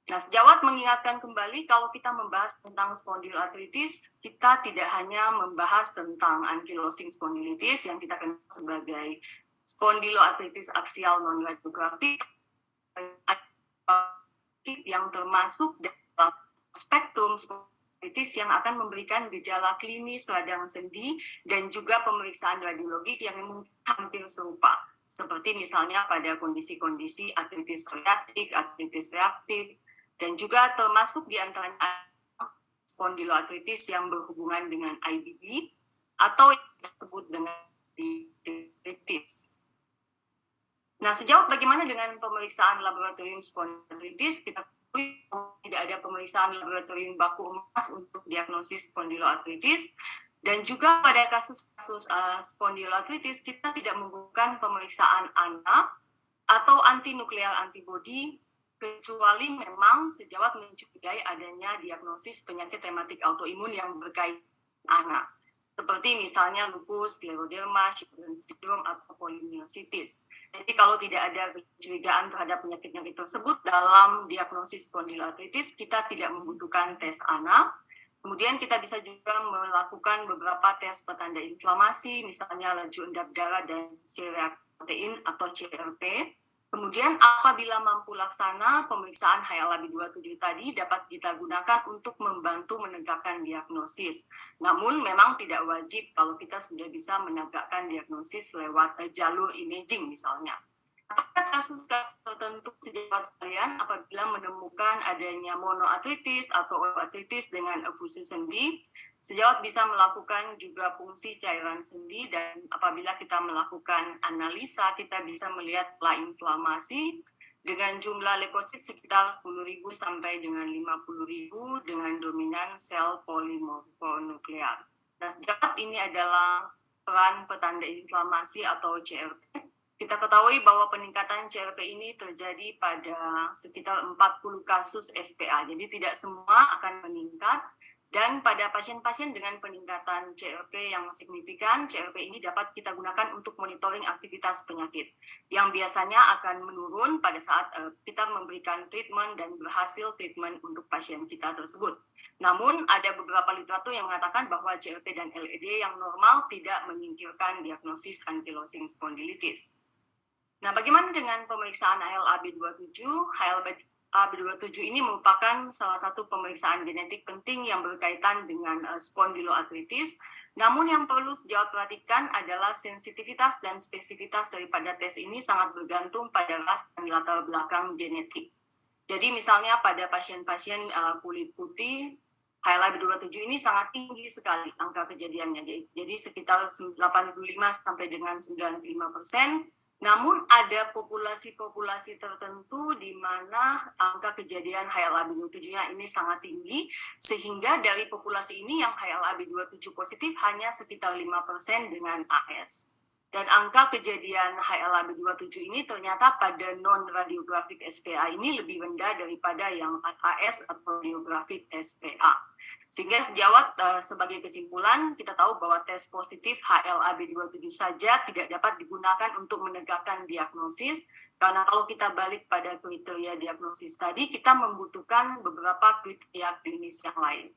Nah, sejawat mengingatkan kembali kalau kita membahas tentang spondyloartritis, kita tidak hanya membahas tentang ankylosing spondylitis yang kita kenal sebagai spondyloartritis aksial non-radiografik yang termasuk dalam spektrum spondylitis yang akan memberikan gejala klinis radang sendi dan juga pemeriksaan radiologi yang hampir serupa. Seperti misalnya pada kondisi-kondisi artritis psoriatik, artritis reaktif, dan juga termasuk di antaranya spondyloartritis yang berhubungan dengan IBD atau yang disebut dengan artritis. Nah, sejauh bagaimana dengan pemeriksaan laboratorium spondyloartritis? Kita tidak ada pemeriksaan laboratorium baku emas untuk diagnosis spondyloartritis, dan juga pada kasus-kasus spondyloartritis kita tidak membutuhkan pemeriksaan ANA atau antinuklear antibody kecuali memang sejawat mencurigai adanya diagnosis penyakit rematik autoimun yang berkaitan anak, seperti misalnya lupus, scleroderma, Sjögren's syndrome, atau polymyositis. Jadi kalau tidak ada kecurigaan terhadap penyakit-penyakit tersebut dalam diagnosis spondyloartritis, kita tidak membutuhkan tes ANA. Kemudian kita bisa juga melakukan beberapa tes petanda inflamasi, misalnya laju endap darah dan C-reactive protein atau CRP. Kemudian apabila mampu laksana, pemeriksaan HLA-B27 tadi dapat kita gunakan untuk membantu menegakkan diagnosis. Namun memang tidak wajib kalau kita sudah bisa menegakkan diagnosis lewat jalur imaging misalnya. Pada kasus-kasus tertentu sejawat sekalian, apabila menemukan adanya monoartritis atau oligoartritis dengan efusi sendi, sejawat bisa melakukan juga fungsi cairan sendi, dan apabila kita melakukan analisa, kita bisa melihat pola inflamasi dengan jumlah leukosit sekitar 10.000 sampai dengan 50.000 dengan dominan sel polimorfonuklear. Nah, sejawat ini adalah peran petanda inflamasi atau CRP. Kita ketahui bahwa peningkatan CRP ini terjadi pada sekitar 40 kasus SPA, jadi tidak semua akan meningkat. Dan pada pasien-pasien dengan peningkatan CRP yang signifikan, CRP ini dapat kita gunakan untuk monitoring aktivitas penyakit, yang biasanya akan menurun pada saat kita memberikan treatment dan berhasil treatment untuk pasien kita tersebut. Namun, ada beberapa literatur yang mengatakan bahwa CRP dan LED yang normal tidak menyingkirkan diagnosis ankylosing spondylitis. Nah, bagaimana dengan pemeriksaan HLA-B27? HLA-B27 ini merupakan salah satu pemeriksaan genetik penting yang berkaitan dengan spondyloartritis. Namun yang perlu sejauh perhatikan adalah sensitivitas dan spesifitas daripada tes ini sangat bergantung pada ras dan latar belakang genetik. Jadi misalnya pada pasien-pasien kulit putih, HLA-B27 ini sangat tinggi sekali angka kejadiannya. Jadi sekitar 85 sampai dengan 95%. Namun ada populasi-populasi tertentu di mana angka kejadian HLA-B27-nya ini sangat tinggi, sehingga dari populasi ini yang HLA-B27 positif hanya sekitar 5% dengan AS. Dan angka kejadian HLA-B27 ini ternyata pada non-radiografik SPA ini lebih rendah daripada yang AS atau radiografik SPA. Sehingga sejawat sebagai kesimpulan, kita tahu bahwa tes positif HLA-B27 saja tidak dapat digunakan untuk menegakkan diagnosis, karena kalau kita balik pada kriteria diagnosis tadi, kita membutuhkan beberapa kriteria klinis yang lain.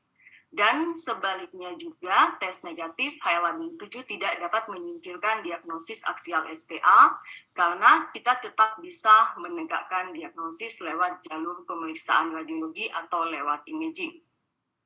Dan sebaliknya juga, tes negatif HLA-B27 tidak dapat menyingkirkan diagnosis aksial SPA, karena kita tetap bisa menegakkan diagnosis lewat jalur pemeriksaan radiologi atau lewat imaging.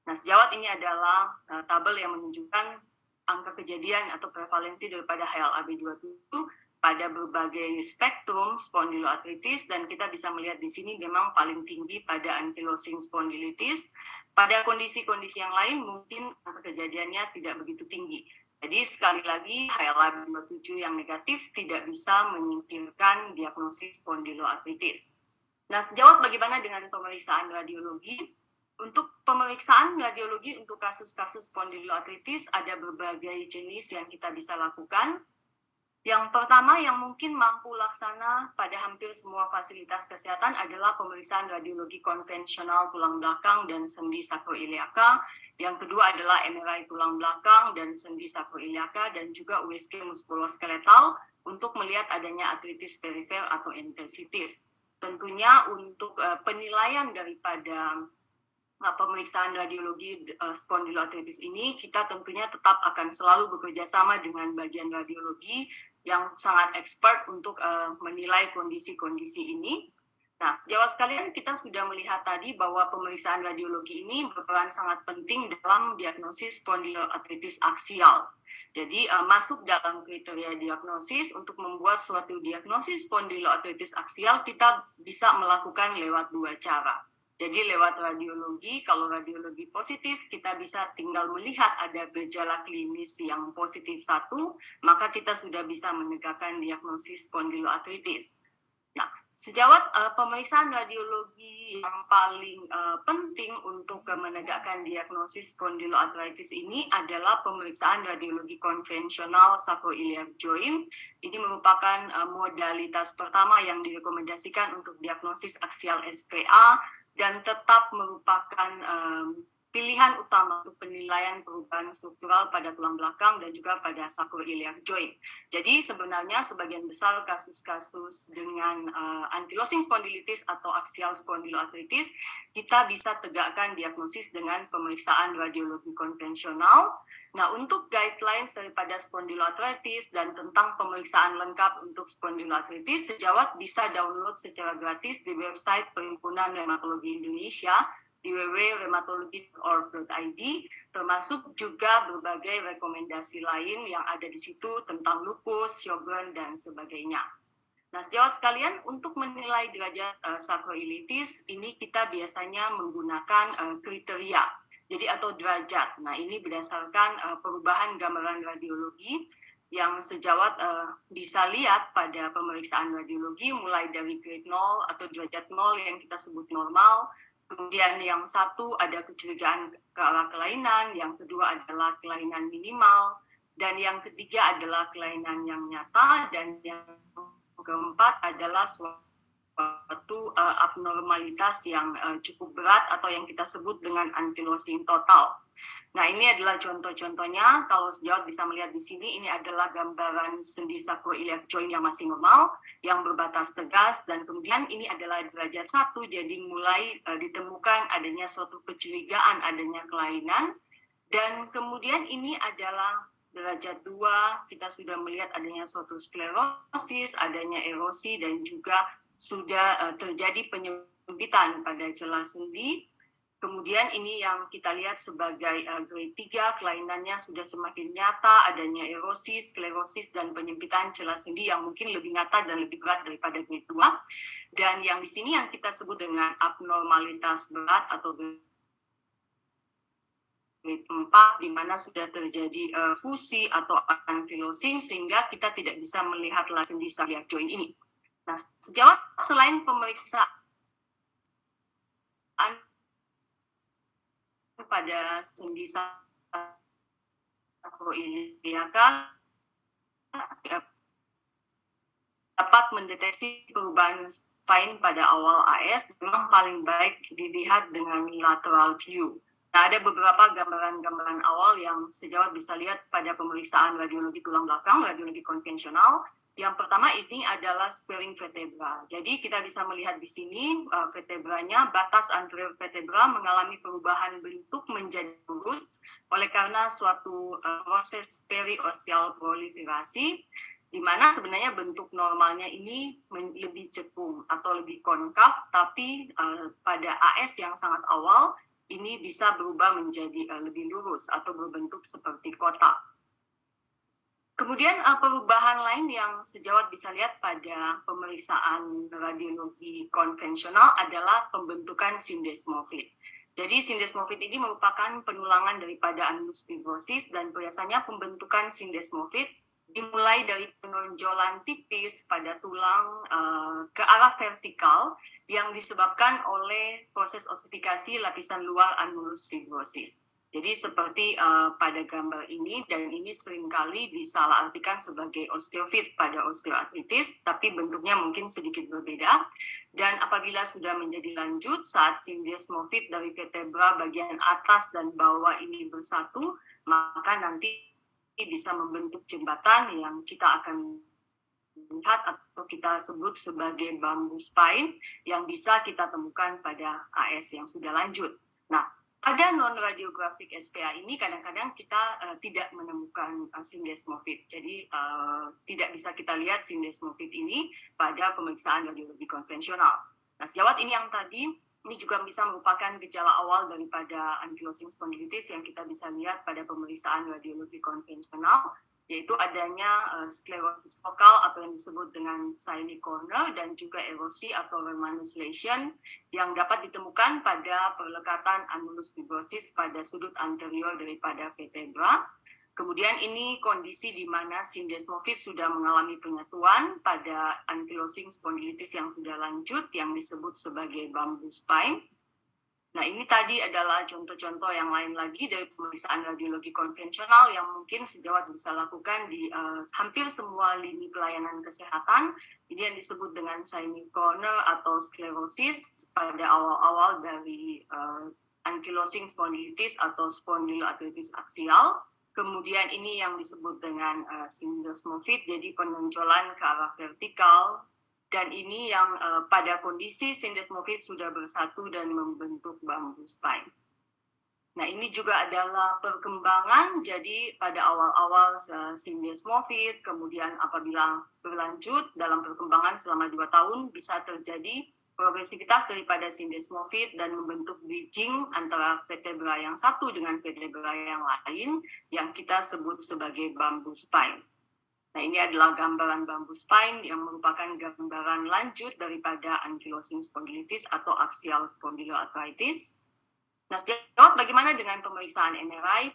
Nah, sejawat ini adalah tabel yang menunjukkan angka kejadian atau prevalensi daripada HLA-B27 pada berbagai spektrum spondyloartritis, dan kita bisa melihat di sini memang paling tinggi pada ankylosing spondylitis. Pada kondisi-kondisi yang lain mungkin angka kejadiannya tidak begitu tinggi. Jadi sekali lagi HLA-B27 yang negatif tidak bisa menyingkirkan diagnosis spondyloartritis. Nah, sejawat bagaimana dengan pemeriksaan radiologi? Untuk pemeriksaan radiologi untuk kasus-kasus spondyloartritis ada berbagai jenis yang kita bisa lakukan. Yang pertama yang mungkin mampu laksana pada hampir semua fasilitas kesehatan adalah pemeriksaan radiologi konvensional tulang belakang dan sendi sakroiliaka. Yang kedua adalah MRI tulang belakang dan sendi sakroiliaka, dan juga USG muskuloskeletal untuk melihat adanya artritis perifer atau enthesitis. Tentunya untuk penilaian daripada pemeriksaan radiologi spondyloartritis ini, kita tentunya tetap akan selalu bekerja sama dengan bagian radiologi yang sangat expert untuk menilai kondisi-kondisi ini. Nah, sejawat sekalian, kita sudah melihat tadi bahwa pemeriksaan radiologi ini berperan sangat penting dalam diagnosis spondyloartritis aksial. Jadi masuk dalam kriteria diagnosis. Untuk membuat suatu diagnosis spondyloartritis aksial, kita bisa melakukan lewat dua cara. Jadi lewat radiologi, kalau radiologi positif, kita bisa tinggal melihat ada gejala klinis yang positif satu, maka kita sudah bisa menegakkan diagnosis spondyloartritis. Nah, sejawat pemeriksaan radiologi yang paling penting untuk menegakkan diagnosis spondyloartritis ini adalah pemeriksaan radiologi konvensional sacroiliac joint. Ini merupakan modalitas pertama yang direkomendasikan untuk diagnosis aksial SPA, dan tetap merupakan pilihan utama untuk penilaian perubahan struktural pada tulang belakang dan juga pada sacroiliac joint. Jadi sebenarnya sebagian besar kasus-kasus dengan ankylosing spondylitis atau axial spondyloartritis, kita bisa tegakkan diagnosis dengan pemeriksaan radiologi konvensional. Nah, untuk guidelines daripada spondyloartritis dan tentang pemeriksaan lengkap untuk spondyloartritis, sejawat bisa download secara gratis di website Perhimpunan Rheumatologi Indonesia di www.rheumatology.org.id, termasuk juga berbagai rekomendasi lain yang ada di situ tentang lupus, Sjögren, dan sebagainya. Nah, sejawat sekalian, untuk menilai derajat sacroiliitis, ini kita biasanya menggunakan kriteria, jadi atau derajat. Nah, ini berdasarkan perubahan gambaran radiologi yang sejawat bisa lihat pada pemeriksaan radiologi, mulai dari grade 0 atau derajat 0 yang kita sebut normal, kemudian yang satu ada kecurigaan ke arah kelainan, yang kedua adalah kelainan minimal, dan yang ketiga adalah kelainan yang nyata, dan yang keempat adalah suatu abnormalitas yang cukup berat atau yang kita sebut dengan ankylosing total. Nah, ini adalah contoh-contohnya. Kalau sejauh bisa melihat di sini, ini adalah gambaran sendi sacroiliac joint yang masih normal, yang berbatas tegas, dan kemudian ini adalah derajat 1, jadi mulai ditemukan adanya suatu kecurigaan adanya kelainan, dan kemudian ini adalah derajat 2, kita sudah melihat adanya suatu sklerosis, adanya erosi, dan juga sudah terjadi penyempitan pada celah sendi. Kemudian ini yang kita lihat sebagai grade 3, kelainannya sudah semakin nyata, adanya erosi, sklerosis, dan penyempitan celah sendi yang mungkin lebih nyata dan lebih berat daripada grade 2. Dan yang di sini yang kita sebut dengan abnormalitas berat atau grade 4, di mana sudah terjadi fusi atau ankylosing, sehingga kita tidak bisa melihat sendi sacroiliac joint ini. Nah, sejauh selain pemeriksaan pada sendi sacroiliac dapat mendeteksi perubahan spine pada awal AS, memang paling baik dilihat dengan lateral view. Nah, ada beberapa gambaran-gambaran awal yang sejauh bisa lihat pada pemeriksaan radiologi tulang belakang, radiologi konvensional. Yang pertama ini adalah squaring vertebra. Jadi kita bisa melihat di sini vertebranya, batas anterior vertebra mengalami perubahan bentuk menjadi lurus oleh karena suatu proses periosteal proliferasi, di mana sebenarnya bentuk normalnya ini lebih cekung atau lebih konkav, tapi pada AS yang sangat awal ini bisa berubah menjadi lebih lurus atau berbentuk seperti kotak. Kemudian perubahan lain yang sejawat bisa lihat pada pemeriksaan radiologi konvensional adalah pembentukan syndesmovid. Jadi syndesmovid ini merupakan penulangan daripada annulus fibrosis, dan biasanya pembentukan syndesmovid dimulai dari penonjolan tipis pada tulang ke arah vertikal yang disebabkan oleh proses osifikasi lapisan luar annulus fibrosis. Jadi seperti pada gambar ini, dan ini seringkali disalahartikan sebagai osteofit pada osteoartritis, tapi bentuknya mungkin sedikit berbeda. Dan apabila sudah menjadi lanjut, saat syndesmovid dari vertebra bagian atas dan bawah ini bersatu, maka nanti bisa membentuk jembatan yang kita akan lihat atau kita sebut sebagai bambu spine yang bisa kita temukan pada AS yang sudah lanjut. Nah, pada non-radiographic SPA ini kadang-kadang kita tidak menemukan syndesmovid. Jadi tidak bisa kita lihat syndesmovid ini pada pemeriksaan radiologi konvensional. Nah, sejawat ini yang tadi, ini juga bisa merupakan gejala awal daripada ankylosing spondylitis yang kita bisa lihat pada pemeriksaan radiologi konvensional, yaitu adanya sklerosis vokal atau yang disebut dengan Saini corner, dan juga erosi atau Romanus lesion yang dapat ditemukan pada perlekatan annulus fibrosis pada sudut anterior daripada vertebra. Kemudian ini kondisi di mana syndesmovid sudah mengalami penyatuan pada ankylosing spondylitis yang sudah lanjut yang disebut sebagai bambu spine. Nah, ini tadi adalah contoh-contoh yang lain lagi dari pemeriksaan radiologi konvensional yang mungkin sejawat bisa lakukan di hampir semua lini pelayanan kesehatan. Ini yang disebut dengan Saini corner atau sklerosis pada awal-awal dari ankylosing spondylitis atau spondyloarthritis aksial. Kemudian ini yang disebut dengan syndesmovid, jadi penonjolan ke arah vertikal. Dan ini yang pada kondisi syndesmovid sudah bersatu dan membentuk bambu spine. Nah, ini juga adalah perkembangan, jadi pada awal-awal syndesmovid, kemudian apabila berlanjut dalam perkembangan selama 2 tahun, bisa terjadi progresivitas daripada syndesmovid dan membentuk bridging antara vertebra yang satu dengan vertebra yang lain, yang kita sebut sebagai bambu spine. Nah, ini adalah gambaran bambu spine yang merupakan gambaran lanjut daripada ankylosing spondylitis atau axial spondyloarthritis. Nah, sejauh bagaimana dengan pemeriksaan MRI?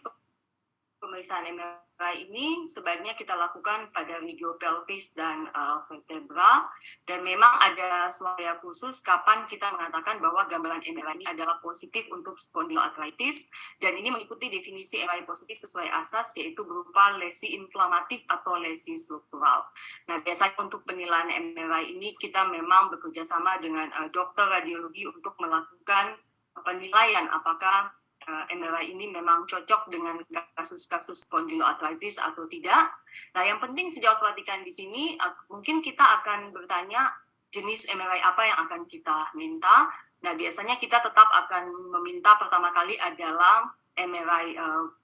pemeriksaan MRI ini sebaiknya kita lakukan pada region pelvis dan vertebra, dan memang ada suara khusus kapan kita mengatakan bahwa gambaran MRI ini adalah positif untuk spondyloarthritis, dan ini mengikuti definisi MRI positif sesuai asas, yaitu berupa lesi inflamatif atau lesi struktural. Nah, biasanya untuk penilaian MRI ini kita memang bekerja sama dengan dokter radiologi untuk melakukan penilaian apakah MRI ini memang cocok dengan kasus-kasus spondyloarthritis atau tidak. Nah, yang penting sejauh perhatikan di sini, mungkin kita akan bertanya jenis MRI apa yang akan kita minta. Nah, biasanya kita tetap akan meminta pertama kali adalah MRI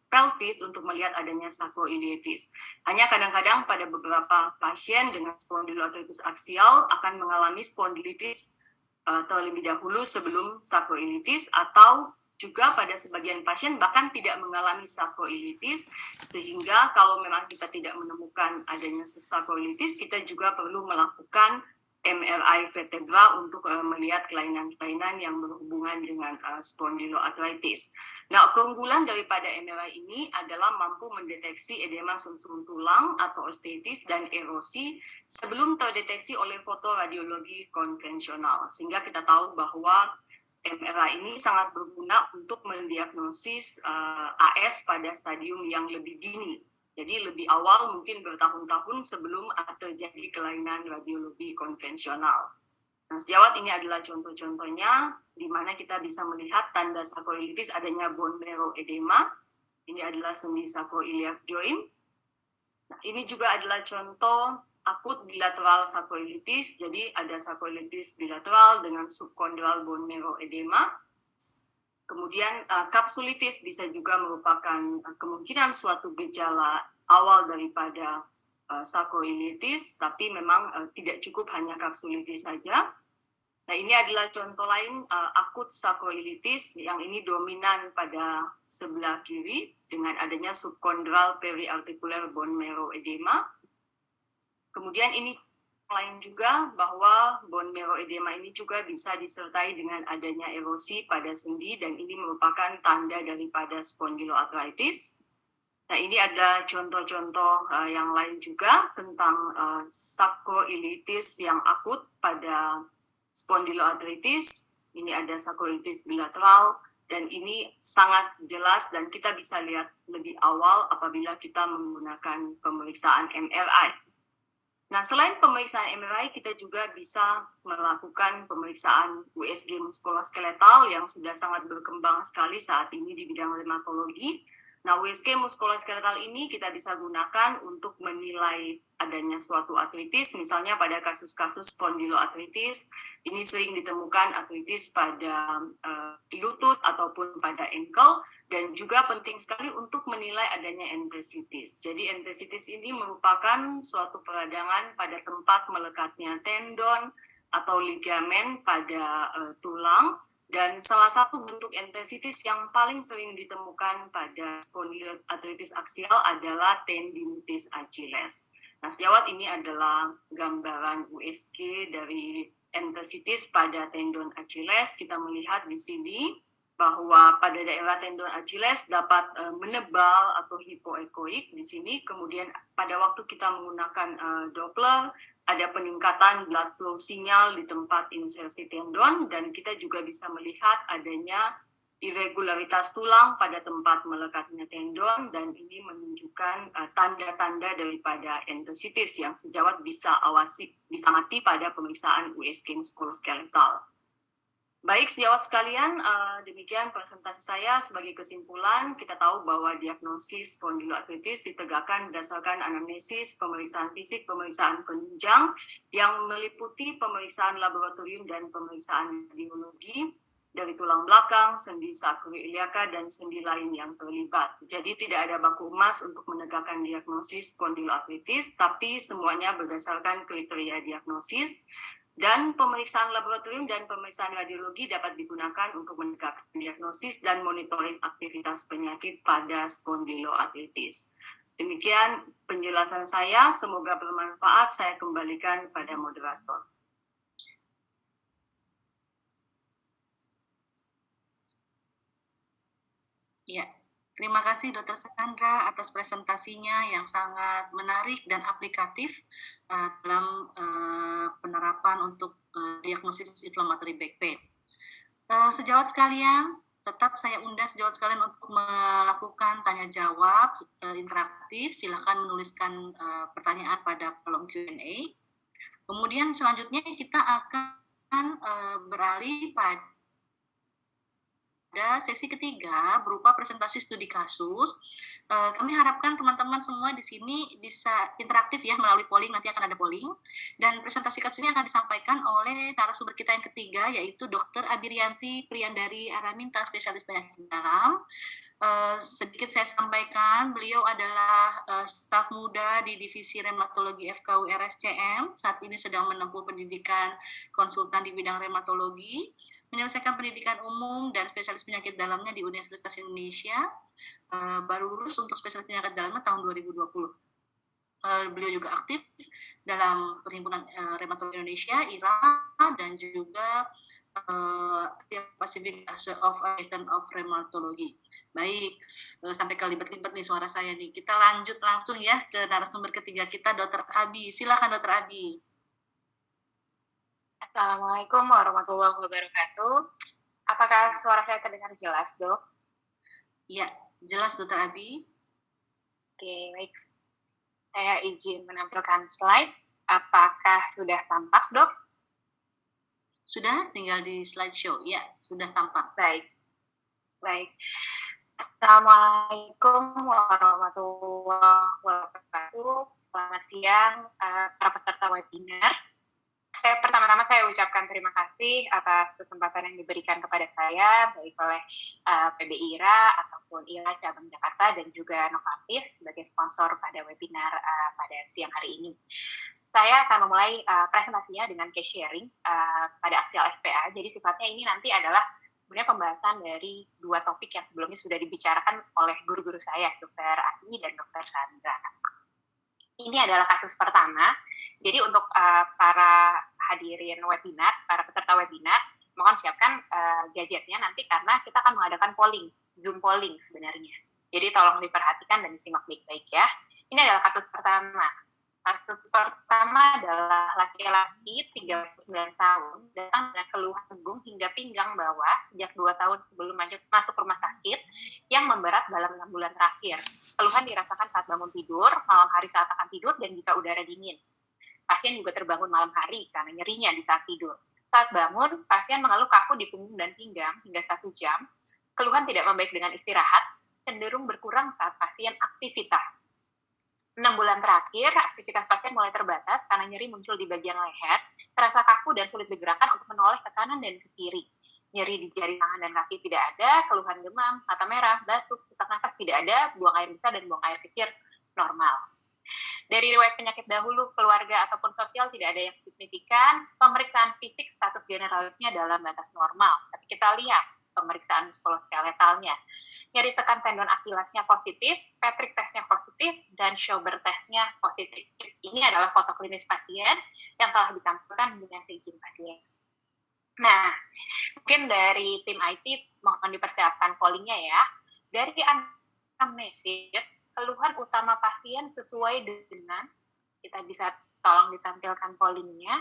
pelvis untuk melihat adanya sacroiliitis. Hanya kadang-kadang pada beberapa pasien dengan spondyloarthritis aksial akan mengalami spondylitis terlebih dahulu sebelum sacroiliitis, atau juga pada sebagian pasien bahkan tidak mengalami sacroiliitis, sehingga kalau memang kita tidak menemukan adanya sacroiliitis, kita juga perlu melakukan MRI vertebra untuk melihat kelainan-kelainan yang berhubungan dengan spondyloarthritis. Nah, keunggulan daripada MRI ini adalah mampu mendeteksi edema sumsum tulang atau osteitis dan erosi sebelum terdeteksi oleh fotoradiologi konvensional, sehingga kita tahu bahwa MRI ini sangat berguna untuk mendiagnosis AS pada stadium yang lebih dini. Jadi lebih awal, mungkin bertahun-tahun sebelum terjadi kelainan radiologi konvensional. Nah, sejawat ini adalah contoh-contohnya di mana kita bisa melihat tanda sacroiliitis adanya bone marrow edema. Ini adalah sendi sacroiliac joint. Nah, ini juga adalah contoh akut bilateral sacroiliitis, jadi ada sacroiliitis bilateral dengan subchondral bone marrow edema. Kemudian kapsulitis bisa juga merupakan kemungkinan suatu gejala awal daripada sacroiliitis, tapi memang tidak cukup hanya kapsulitis saja. Nah, ini adalah contoh lain akut sacroiliitis yang ini dominan pada sebelah kiri dengan adanya subchondral periarticular bone marrow edema. Kemudian ini lain juga bahwa bone marrow edema ini juga bisa disertai dengan adanya erosi pada sendi, dan ini merupakan tanda daripada spondyloarthritis. Nah, ini ada contoh-contoh yang lain juga tentang sacroiliitis yang akut pada spondyloarthritis. Ini ada sacroiliitis bilateral, dan ini sangat jelas dan kita bisa lihat lebih awal apabila kita menggunakan pemeriksaan MRI. Nah, selain pemeriksaan MRI, kita juga bisa melakukan pemeriksaan USG muskuloskeletal yang sudah sangat berkembang sekali saat ini di bidang rheumatologi. Nah, USG muskuloskeletal ini kita bisa gunakan untuk menilai adanya suatu artritis, misalnya pada kasus-kasus spondyloartritis, ini sering ditemukan artritis pada lutut ataupun pada ankle, dan juga penting sekali untuk menilai adanya enthesitis. Jadi enthesitis ini merupakan suatu peradangan pada tempat melekatnya tendon atau ligamen pada tulang, dan salah satu bentuk enthesitis yang paling sering ditemukan pada spondyloarthritis aksial adalah tendinitis Achilles. Nah, sejawat ini adalah gambaran USG dari enthesitis pada tendon Achilles. Kita melihat di sini bahwa pada daerah tendon Achilles dapat menebal atau hipoekoik di sini. Kemudian pada waktu kita menggunakan Doppler, ada peningkatan blood flow sinyal di tempat insersi tendon, dan kita juga bisa melihat adanya irregularitas tulang pada tempat melekatnya tendon, dan ini menunjukkan tanda-tanda daripada enthesitis yang sejawat bisa amati pada pemeriksaan USG muskuloskeletal. Baik, sejawat sekalian, demikian presentasi saya. Sebagai kesimpulan, kita tahu bahwa diagnosis spondyloarthritis ditegakkan berdasarkan anamnesis, pemeriksaan fisik, pemeriksaan penunjang, yang meliputi pemeriksaan laboratorium dan pemeriksaan radiologi dari tulang belakang, sendi sacroiliaca, dan sendi lain yang terlibat. Jadi tidak ada baku emas untuk menegakkan diagnosis spondyloarthritis, tapi semuanya berdasarkan kriteria diagnosis. Dan pemeriksaan laboratorium dan pemeriksaan radiologi dapat digunakan untuk menegakkan diagnosis dan monitoring aktivitas penyakit pada spondyloarthritis. Demikian penjelasan saya, semoga bermanfaat. Saya kembalikan pada moderator. Ya, Terima kasih Dr. Sandra atas presentasinya yang sangat menarik dan aplikatif dalam penerapan untuk diagnosis inflammatory back pain. Sejawat sekalian, tetap saya undang sejawat sekalian untuk melakukan tanya jawab interaktif. Silakan menuliskan pertanyaan pada kolom Q&A. Kemudian selanjutnya kita akan beralih pada sesi ketiga berupa presentasi studi kasus. Kami harapkan teman-teman semua di sini bisa interaktif ya melalui polling, nanti akan ada polling. Dan presentasi kasus ini akan disampaikan oleh narasumber kita yang ketiga, yaitu Dr. Abirianti Priyandari Araminta, spesialis penyakit dalam. Sedikit saya sampaikan, beliau adalah staf muda di Divisi Reumatologi FKU RSCM, saat ini sedang menempuh pendidikan konsultan di bidang reumatologi, menyelesaikan pendidikan umum dan spesialis penyakit dalamnya di Universitas Indonesia, baru lulus untuk spesialis penyakit dalamnya tahun 2020. Beliau juga aktif dalam Perhimpunan Reumatologi Indonesia, IRA, dan juga Pacific Association of Rheumatology. Baik, sampai kelibet-libet nih suara saya nih. Kita lanjut langsung ya ke narasumber ketiga kita, Dr. Abi. Silakan Dr. Abi. Assalamualaikum warahmatullahi wabarakatuh. Apakah suara saya terdengar jelas, Dok? Iya, jelas Dr. Abi. Oke, baik. Saya izin menampilkan slide. Apakah sudah tampak, Dok? Sudah, tinggal di slideshow. Ya, sudah tampak. Baik. Baik. Assalamualaikum warahmatullahi wabarakatuh. Selamat siang, para peserta webinar. Pertama-tama saya ucapkan terima kasih atas kesempatan yang diberikan kepada saya, baik oleh PBIRA ataupun IRA Cabang Jakarta dan juga Novartis sebagai sponsor pada webinar pada siang hari ini. Saya akan memulai presentasinya dengan case sharing pada Axial SPA. Jadi sifatnya ini nanti adalah sebenarnya pembahasan dari dua topik yang sebelumnya sudah dibicarakan oleh guru-guru saya, Dr. Adi dan Dr. Sandra. Ini adalah kasus pertama. Jadi untuk para hadirin webinar, para peserta webinar, mohon siapkan gadgetnya nanti karena kita akan mengadakan polling, Zoom polling sebenarnya. Jadi tolong diperhatikan dan disimak baik-baik ya. Ini adalah kasus pertama. Kasus pertama adalah laki-laki 39 tahun datang dengan keluhan punggung hingga pinggang bawah sejak 2 tahun sebelum masuk rumah sakit yang memberat dalam 6 bulan terakhir. Keluhan dirasakan saat bangun tidur, malam hari saat akan tidur, dan jika udara dingin. Pasien juga terbangun malam hari karena nyerinya di saat tidur. Saat bangun, pasien mengeluh kaku di punggung dan pinggang hingga 1 jam. Keluhan tidak membaik dengan istirahat, cenderung berkurang saat pasien aktivitas. 6 bulan terakhir, aktivitas pasien mulai terbatas karena nyeri muncul di bagian leher, terasa kaku dan sulit digerakkan untuk menoleh ke kanan dan ke kiri. Nyeri di jari tangan dan kaki tidak ada, keluhan demam, mata merah, batuk, sesak nafas tidak ada, buang air besar dan buang air kecil normal. Dari riwayat penyakit dahulu, keluarga ataupun sosial tidak ada yang signifikan. Pemeriksaan fisik status generalisnya dalam batas normal. Tapi kita lihat pemeriksaan muskuloskeletalnya. Nyeri tekan tendon akilasnya positif, Patrick testnya positif, dan Schober testnya positif. Ini adalah foto klinis pasien yang telah ditampilkan dengan seizin pasien. Nah, mungkin dari tim IT mohon dipersiapkan pollingnya ya. Dari anamnesis, keluhan utama pasien sesuai dengan, kita bisa tolong ditampilkan pollingnya.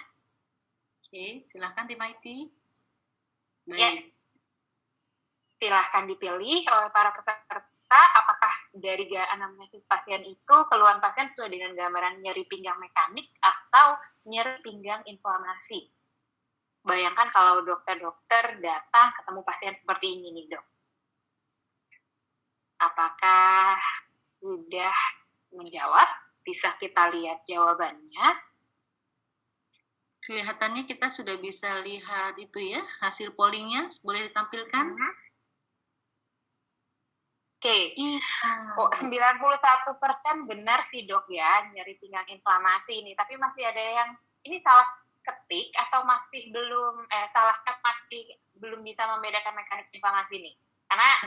Oke, silakan tim IT. Baik. Ya. Silahkan dipilih oleh para peserta apakah dari anamnesis pasien itu keluhan pasien sesuai dengan gambaran nyeri pinggang mekanik atau nyeri pinggang inflamasi. Bayangkan kalau dokter-dokter datang ketemu pasien seperti ini nih, Dok. Apakah sudah menjawab? Bisa kita lihat jawabannya. Kelihatannya kita sudah bisa lihat itu ya, hasil pollingnya. Boleh ditampilkan? Oke. 91% benar sih, Dok ya, nyeri pinggang inflamasi ini. Tapi masih ada yang, ini salah ketik atau masih belum, masih belum bisa membedakan mekanik inflamasi ini. Karena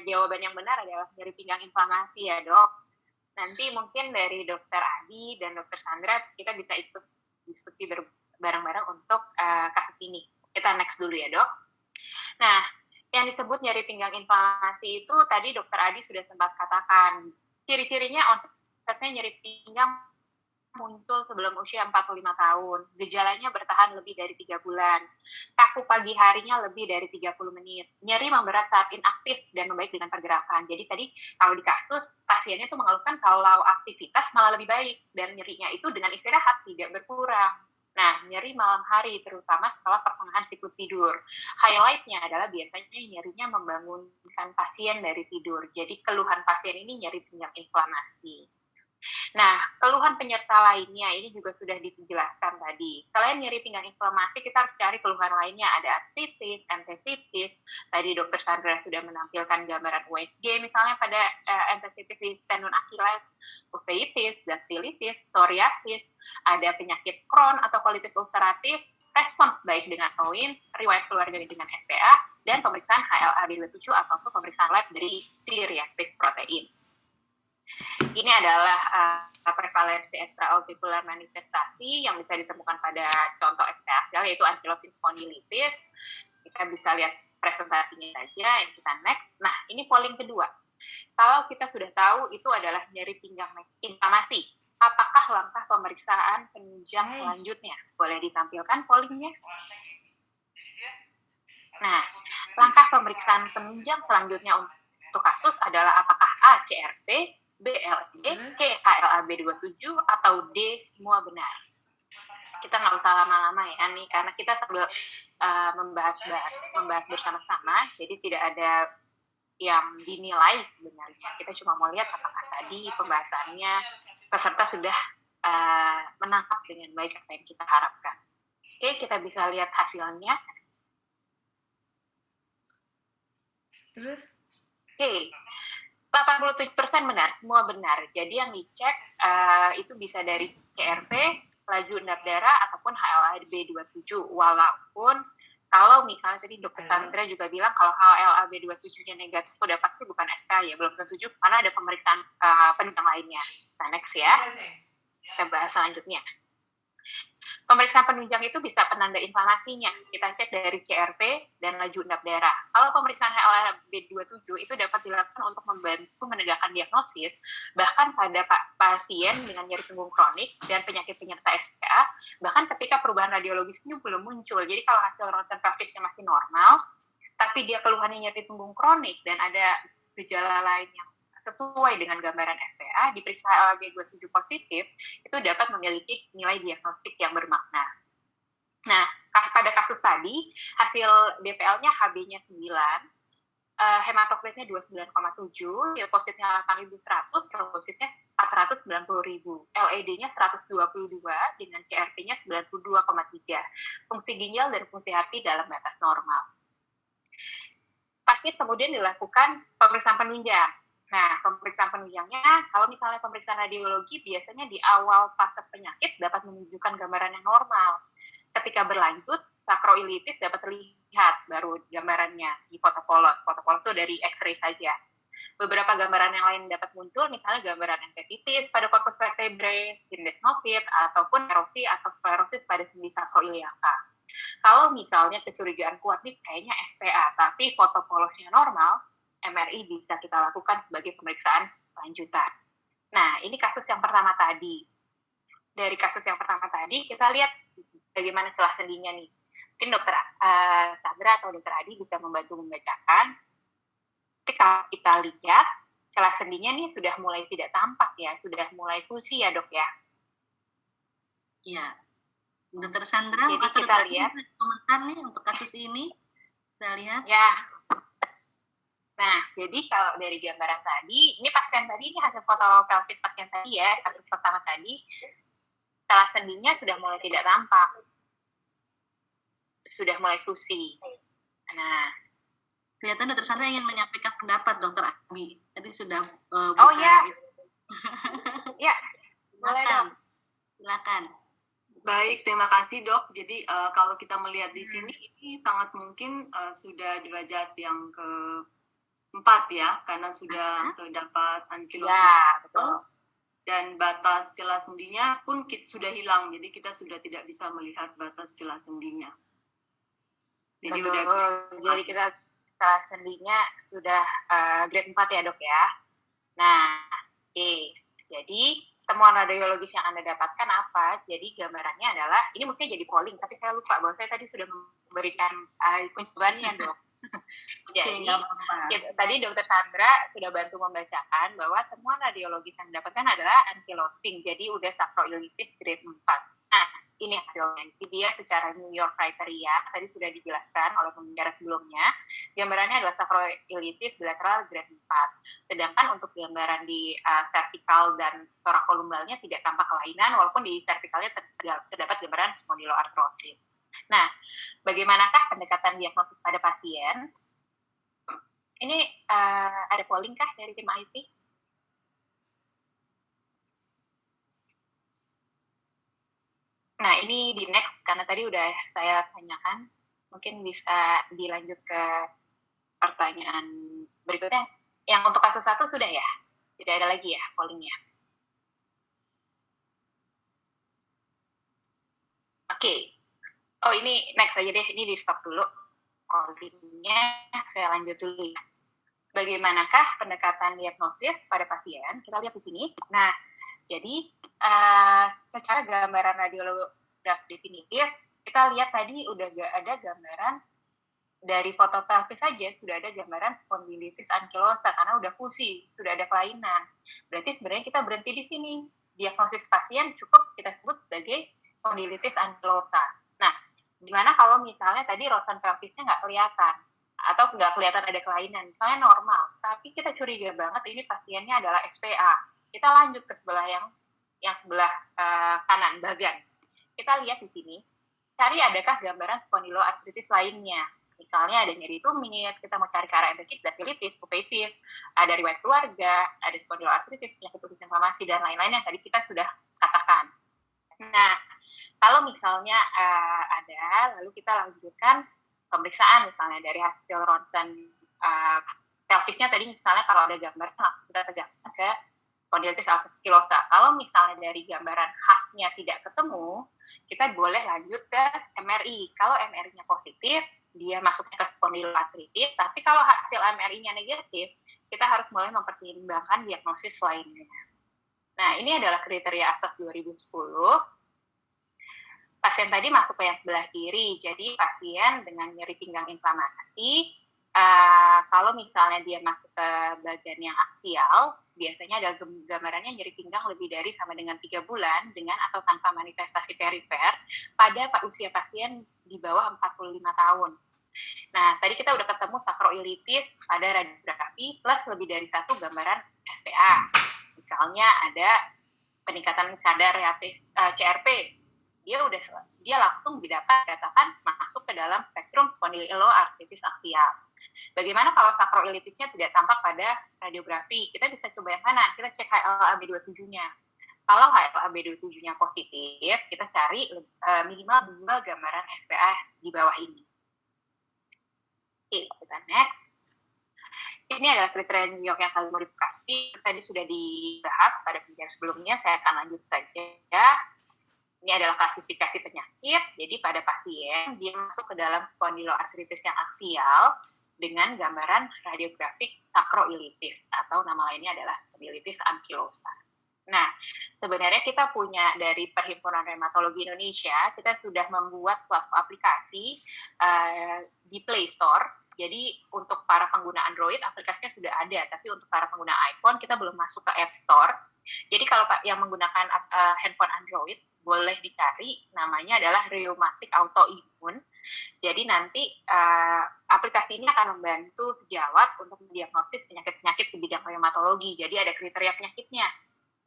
jawaban yang benar adalah nyeri pinggang inflamasi ya, Dok. Nanti mungkin dari Dr. Adi dan Dr. Sandra kita bisa ikut diskusi bareng-bareng untuk kasus ini. Kita next dulu ya, Dok. Nah, Yang disebut nyeri pinggang inflamasi itu tadi Dokter Adi sudah sempat katakan. Ciri-cirinya onsetnya nyeri pinggang muncul sebelum usia 45 tahun. Gejalanya bertahan lebih dari 3 bulan. Kaku pagi harinya lebih dari 30 menit. Nyeri memberat saat inaktif dan membaik dengan pergerakan. Jadi tadi kalau di kasus, pasiennya itu mengeluhkan kalau aktivitas malah lebih baik. Dan nyerinya itu dengan istirahat tidak berkurang. Nah, nyeri malam hari, terutama setelah pertengahan siklus tidur. Highlight-nya adalah biasanya nyerinya membangunkan pasien dari tidur. Jadi keluhan pasien ini nyeri pinggang inflamasi. Nah, keluhan penyerta lainnya ini juga sudah dijelaskan tadi. Selain nyeri pinggang inflamasi, kita harus cari keluhan lainnya. Ada artritis, enthesitis. Tadi Dokter Sandra sudah menampilkan gambaran USG, misalnya pada enthesitis di tendon Achilles, uveitis, dactylitis, psoriasis. Ada penyakit Crohn atau colitis ulceratif, respons baik dengan Owens, riwayat keluarga dengan SPA, dan pemeriksaan HLA-B27 ataupun pemeriksaan lab dari C-reactive protein. Ini adalah prevalensi extraaurikular manifestasi yang bisa ditemukan pada contoh SPA, yaitu ankylosing spondylitis. Kita bisa lihat presentasinya saja, yang kita next. Nah, ini polling kedua. Kalau kita sudah tahu itu adalah nyeri pinggang inflamasi, apakah langkah pemeriksaan penunjang selanjutnya? Boleh ditampilkan pollingnya? Nah, langkah pemeriksaan penunjang selanjutnya untuk kasus adalah apakah A, CRP, B, LSD, C, HLA-B27, atau D, semua benar. Kita nggak usah lama-lama ya nih, karena kita sambil membahas bersama-sama, jadi tidak ada yang dinilai sebenarnya. Kita cuma mau lihat apakah tadi pembahasannya peserta sudah menangkap dengan baik apa yang kita harapkan. Oke, kita bisa lihat hasilnya. Terus? Oke. 87% benar, semua benar. Jadi yang dicek itu bisa dari CRP, laju endap darah, ataupun HLA-B27. Walaupun kalau misalnya tadi Dokter Sandra juga bilang kalau HLA-B27-nya negatif, udah pasti bukan SK ya, belum tentu juga, karena ada pemeriksaan penunjang lainnya. Nah, next ya, kita bahas selanjutnya. Pemeriksaan penunjang itu bisa penanda inflamasinya. Kita cek dari CRP dan laju endap darah. Kalau pemeriksaan HLA-B27 itu dapat dilakukan untuk membantu menegakkan diagnosis, bahkan pada pasien dengan nyeri punggung kronik dan penyakit penyerta SPA, bahkan ketika perubahan radiologis ini belum muncul. Jadi kalau hasil ronsen pelvisnya masih normal, tapi dia keluhannya nyeri punggung kronik dan ada gejala lain yang sesuai dengan gambaran SPA, diperiksa HLA-B27 positif, itu dapat memiliki nilai diagnostik yang bermakna. Nah, pada kasus tadi, hasil DPL-nya HB-nya 9, hematokritnya 29,7, leupositnya 8.100, trombositnya 490.000, LED-nya 122 dengan CRP-nya 92,3, fungsi ginjal dan fungsi hati dalam batas normal. Pasien kemudian dilakukan pemeriksaan penunjang. Nah, pemeriksaan penunjangnya, kalau misalnya pemeriksaan radiologi, biasanya di awal fase penyakit dapat menunjukkan gambaran yang normal. Ketika berlanjut, sakroilitis dapat terlihat baru gambarannya di foto polos. Foto polos itu dari X-ray saja. Beberapa gambaran yang lain dapat muncul, misalnya gambaran enthesitis pada corpus vertebrae, syndesmophyte, ataupun erosi atau sklerosis pada sendi sakroiliaka. Kalau misalnya kecurigaan kuat nih, kayaknya SPA, tapi foto polosnya normal, MRI bisa kita lakukan sebagai pemeriksaan lanjutan. Nah, ini kasus yang pertama tadi. Dari kasus yang pertama tadi, kita lihat bagaimana celah sendinya nih. Mungkin Dokter Sandra atau Dokter Adi bisa membantu membacakan. Tapi kalau kita lihat, celah sendinya nih sudah mulai tidak tampak ya, sudah mulai fusi ya dok ya. Iya. Dokter Sandra, jadi kita lihat komentar nih untuk kasus ini. Kita lihat. Ya. Nah, jadi kalau dari gambaran tadi, ini pasien tadi, ini hasil foto pelvis pasien tadi ya, kasus pertama tadi, celah sendinya sudah mulai tidak tampak. Sudah mulai fusi. Nah, kelihatan Dokter Sandra ingin menyampaikan pendapat Dokter Abi. Tadi sudah oh ya. Ya, boleh dong. Silakan. Baik, terima kasih dok. Jadi kalau kita melihat di sini, ini sangat mungkin sudah derajat yang ke-4 ya, karena sudah terdapat ankilosis. Ya, betul. Dan batas celah sendinya pun sudah hilang, jadi kita sudah tidak bisa melihat batas celah sendinya. Jadi betul. Jadi kita masalah sendinya sudah grade 4 ya dok ya. Nah, jadi temuan radiologis yang Anda dapatkan apa? Jadi gambarannya adalah, ini mungkin jadi polling, tapi saya lupa bahwa saya tadi sudah memberikan kunjungannya dok. Jadi, tadi Dr. Sandra sudah bantu membacakan bahwa temuan radiologis yang didapatkan adalah ankylosing, jadi udah sacroiliitis grade 4. Nah, ini hasilnya. Jadi dia secara New York criteria, tadi sudah dijelaskan oleh pembicara sebelumnya, gambarannya adalah sacroiliitis bilateral grade 4. Sedangkan untuk gambaran di cervical dan thoracolumbalnya tidak tampak kelainan, walaupun di cervicalnya terdapat gambaran spondyloarthrosis. Nah, bagaimanakah pendekatan diagnosis pada pasien? Ini ada polling kah dari tim IT? Nah, ini di next, karena tadi udah saya tanyakan, mungkin bisa dilanjut ke pertanyaan berikutnya. Yang untuk kasus 1 sudah ya? Tidak ada lagi ya pollingnya? Oke. Oh, ini next aja deh, ini di stop dulu. Pollingnya saya lanjut dulu ya. Bagaimanakah pendekatan diagnosis pada pasien? Kita lihat di sini. Nah, jadi secara gambaran radiograf definitif, kita lihat tadi udah gak ada gambaran dari foto pelvis saja, sudah ada gambaran spondylitis ankylosa karena udah fusi, sudah ada kelainan. Berarti sebenarnya kita berhenti di sini. Diagnosis pasien cukup kita sebut sebagai spondylitis ankylosa. Nah, gimana kalau misalnya tadi rotan pelvisnya nggak kelihatan atau nggak kelihatan ada kelainan, misalnya normal, tapi kita curiga banget ini pasiennya adalah SPA. Kita lanjut ke sebelah yang sebelah kanan bagian. Kita lihat di sini, cari adakah gambaran spondyloarthritis lainnya. Misalnya ada nyeri tumit, kita mau cari ke arah enteritis, dactylitis, uveitis, ada riwayat keluarga, ada spondyloarthritis, penyakit usus inflamasi, dan lain-lain yang tadi kita sudah katakan. Nah, kalau misalnya ada, lalu kita lanjutkan pemeriksaan misalnya dari hasil ronsen pelvisnya tadi misalnya kalau ada gambaran langsung kita tegakkan ke spondylitis ankylosa. Kalau misalnya dari gambaran khasnya tidak ketemu, kita boleh lanjut ke MRI. Kalau MRI-nya positif, dia masuknya ke spondyloarthritis, tapi kalau hasil MRI-nya negatif, kita harus mulai mempertimbangkan diagnosis lainnya. Nah, ini adalah kriteria ASAS 2010. Pasien tadi masuk ke yang sebelah kiri, jadi pasien dengan nyeri pinggang inflamasi, kalau misalnya dia masuk ke bagian yang aksial, biasanya ada gambarannya nyeri pinggang lebih dari sama dengan 3 bulan dengan atau tanpa manifestasi perifer pada usia pasien di bawah 45 tahun. Nah, tadi kita udah ketemu sacroiliitis pada radiografi plus lebih dari 1 gambaran SPA. Misalnya ada peningkatan kadar reaktif CRP. Dia langsung dikatakan masuk ke dalam spektrum spondyloarthritis aksial. Bagaimana kalau sacroiliitisnya tidak tampak pada radiografi? Kita bisa coba yang kanan, kita cek HLA-B27-nya. Kalau HLA-B27-nya positif, kita cari minimal 2 gambaran SPA di bawah ini. Oke, kita next. Ini adalah kriteria New York yang kami modifikasi. Tadi sudah dibahas pada pembicaraan sebelumnya, saya akan lanjut saja. Ini adalah klasifikasi penyakit, jadi pada pasien dia masuk ke dalam spondyloarthritis yang aksial dengan gambaran radiografik sacroiliitis atau nama lainnya adalah spondylitis ankylosa. Nah, sebenarnya kita punya dari Perhimpunan Rheumatologi Indonesia, kita sudah membuat suatu aplikasi di Play Store. Jadi untuk para pengguna Android, aplikasinya sudah ada, tapi untuk para pengguna iPhone, kita belum masuk ke App Store. Jadi kalau yang menggunakan handphone Android, boleh dicari, namanya adalah Rheumatic Autoimmune. Jadi nanti aplikasi ini akan membantu sejawat untuk mendiagnosis penyakit-penyakit di bidang rheumatologi. Jadi ada kriteria penyakitnya.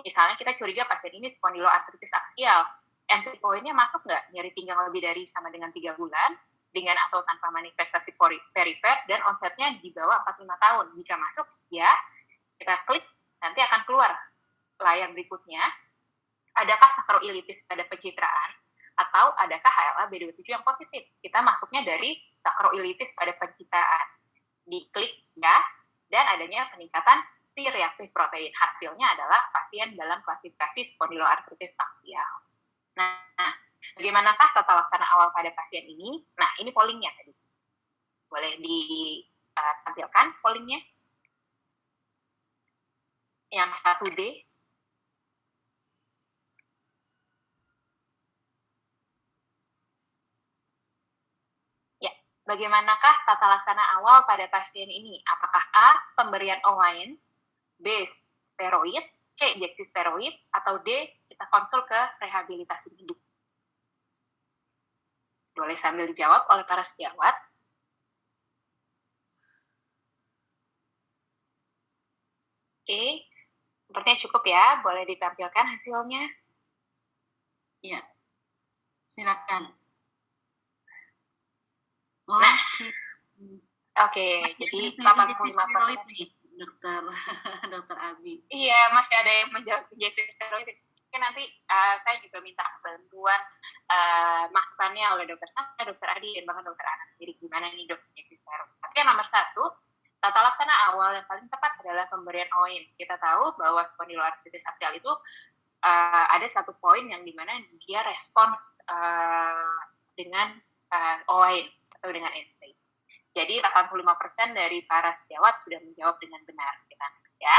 Misalnya kita curiga pasien ini spondyloarthritis aksial. Entry point-nya masuk nggak? Nyeri pinggang lebih dari sama dengan 3 bulan, dengan atau tanpa manifestasi perifer, dan onsetnya di bawah 45 tahun. Jika masuk, ya kita klik, nanti akan keluar layar berikutnya. Adakah sacroiliitis pada pencitraan atau adakah HLA-B27 yang positif? Kita masuknya dari sacroiliitis pada pencitraan. Diklik ya, dan adanya peningkatan C-reaktif protein. Hasilnya adalah pasien dalam klasifikasi spondyloarthritis aksial. Nah, bagaimanakah tata laksana awal pada pasien ini? Nah, ini pollingnya tadi. Boleh tampilkan pollingnya. Yang 1D. Ya, bagaimanakah tata laksana awal pada pasien ini? Apakah A, pemberian OAIN, B, steroid, C, injeksi steroid, atau D, kita konsul ke rehabilitasi hidup? Boleh sambil dijawab oleh para sejawat. Oke, sepertinya cukup ya. Boleh ditampilkan hasilnya. Ya, silakan. Nah, oke, jadi 85% nih, dokter Abi. Iya, masih ada yang menjawab injeksi steroid. Mungkin nanti saya juga minta bantuan masukannya oleh dokter Sana, dokter Adi, dan bahkan dokter Ana. Jadi gimana nih dok injeksi steroid? Tapi yang nomor 1, tata laksana awal yang paling tepat adalah pemberian OAIN. Kita tahu bahwa spondyloartritis aksial itu ada satu poin yang dimana dia respon dengan OAIN atau dengan NSAID. Jadi 85% dari para sejawat sudah menjawab dengan benar. Kita ya.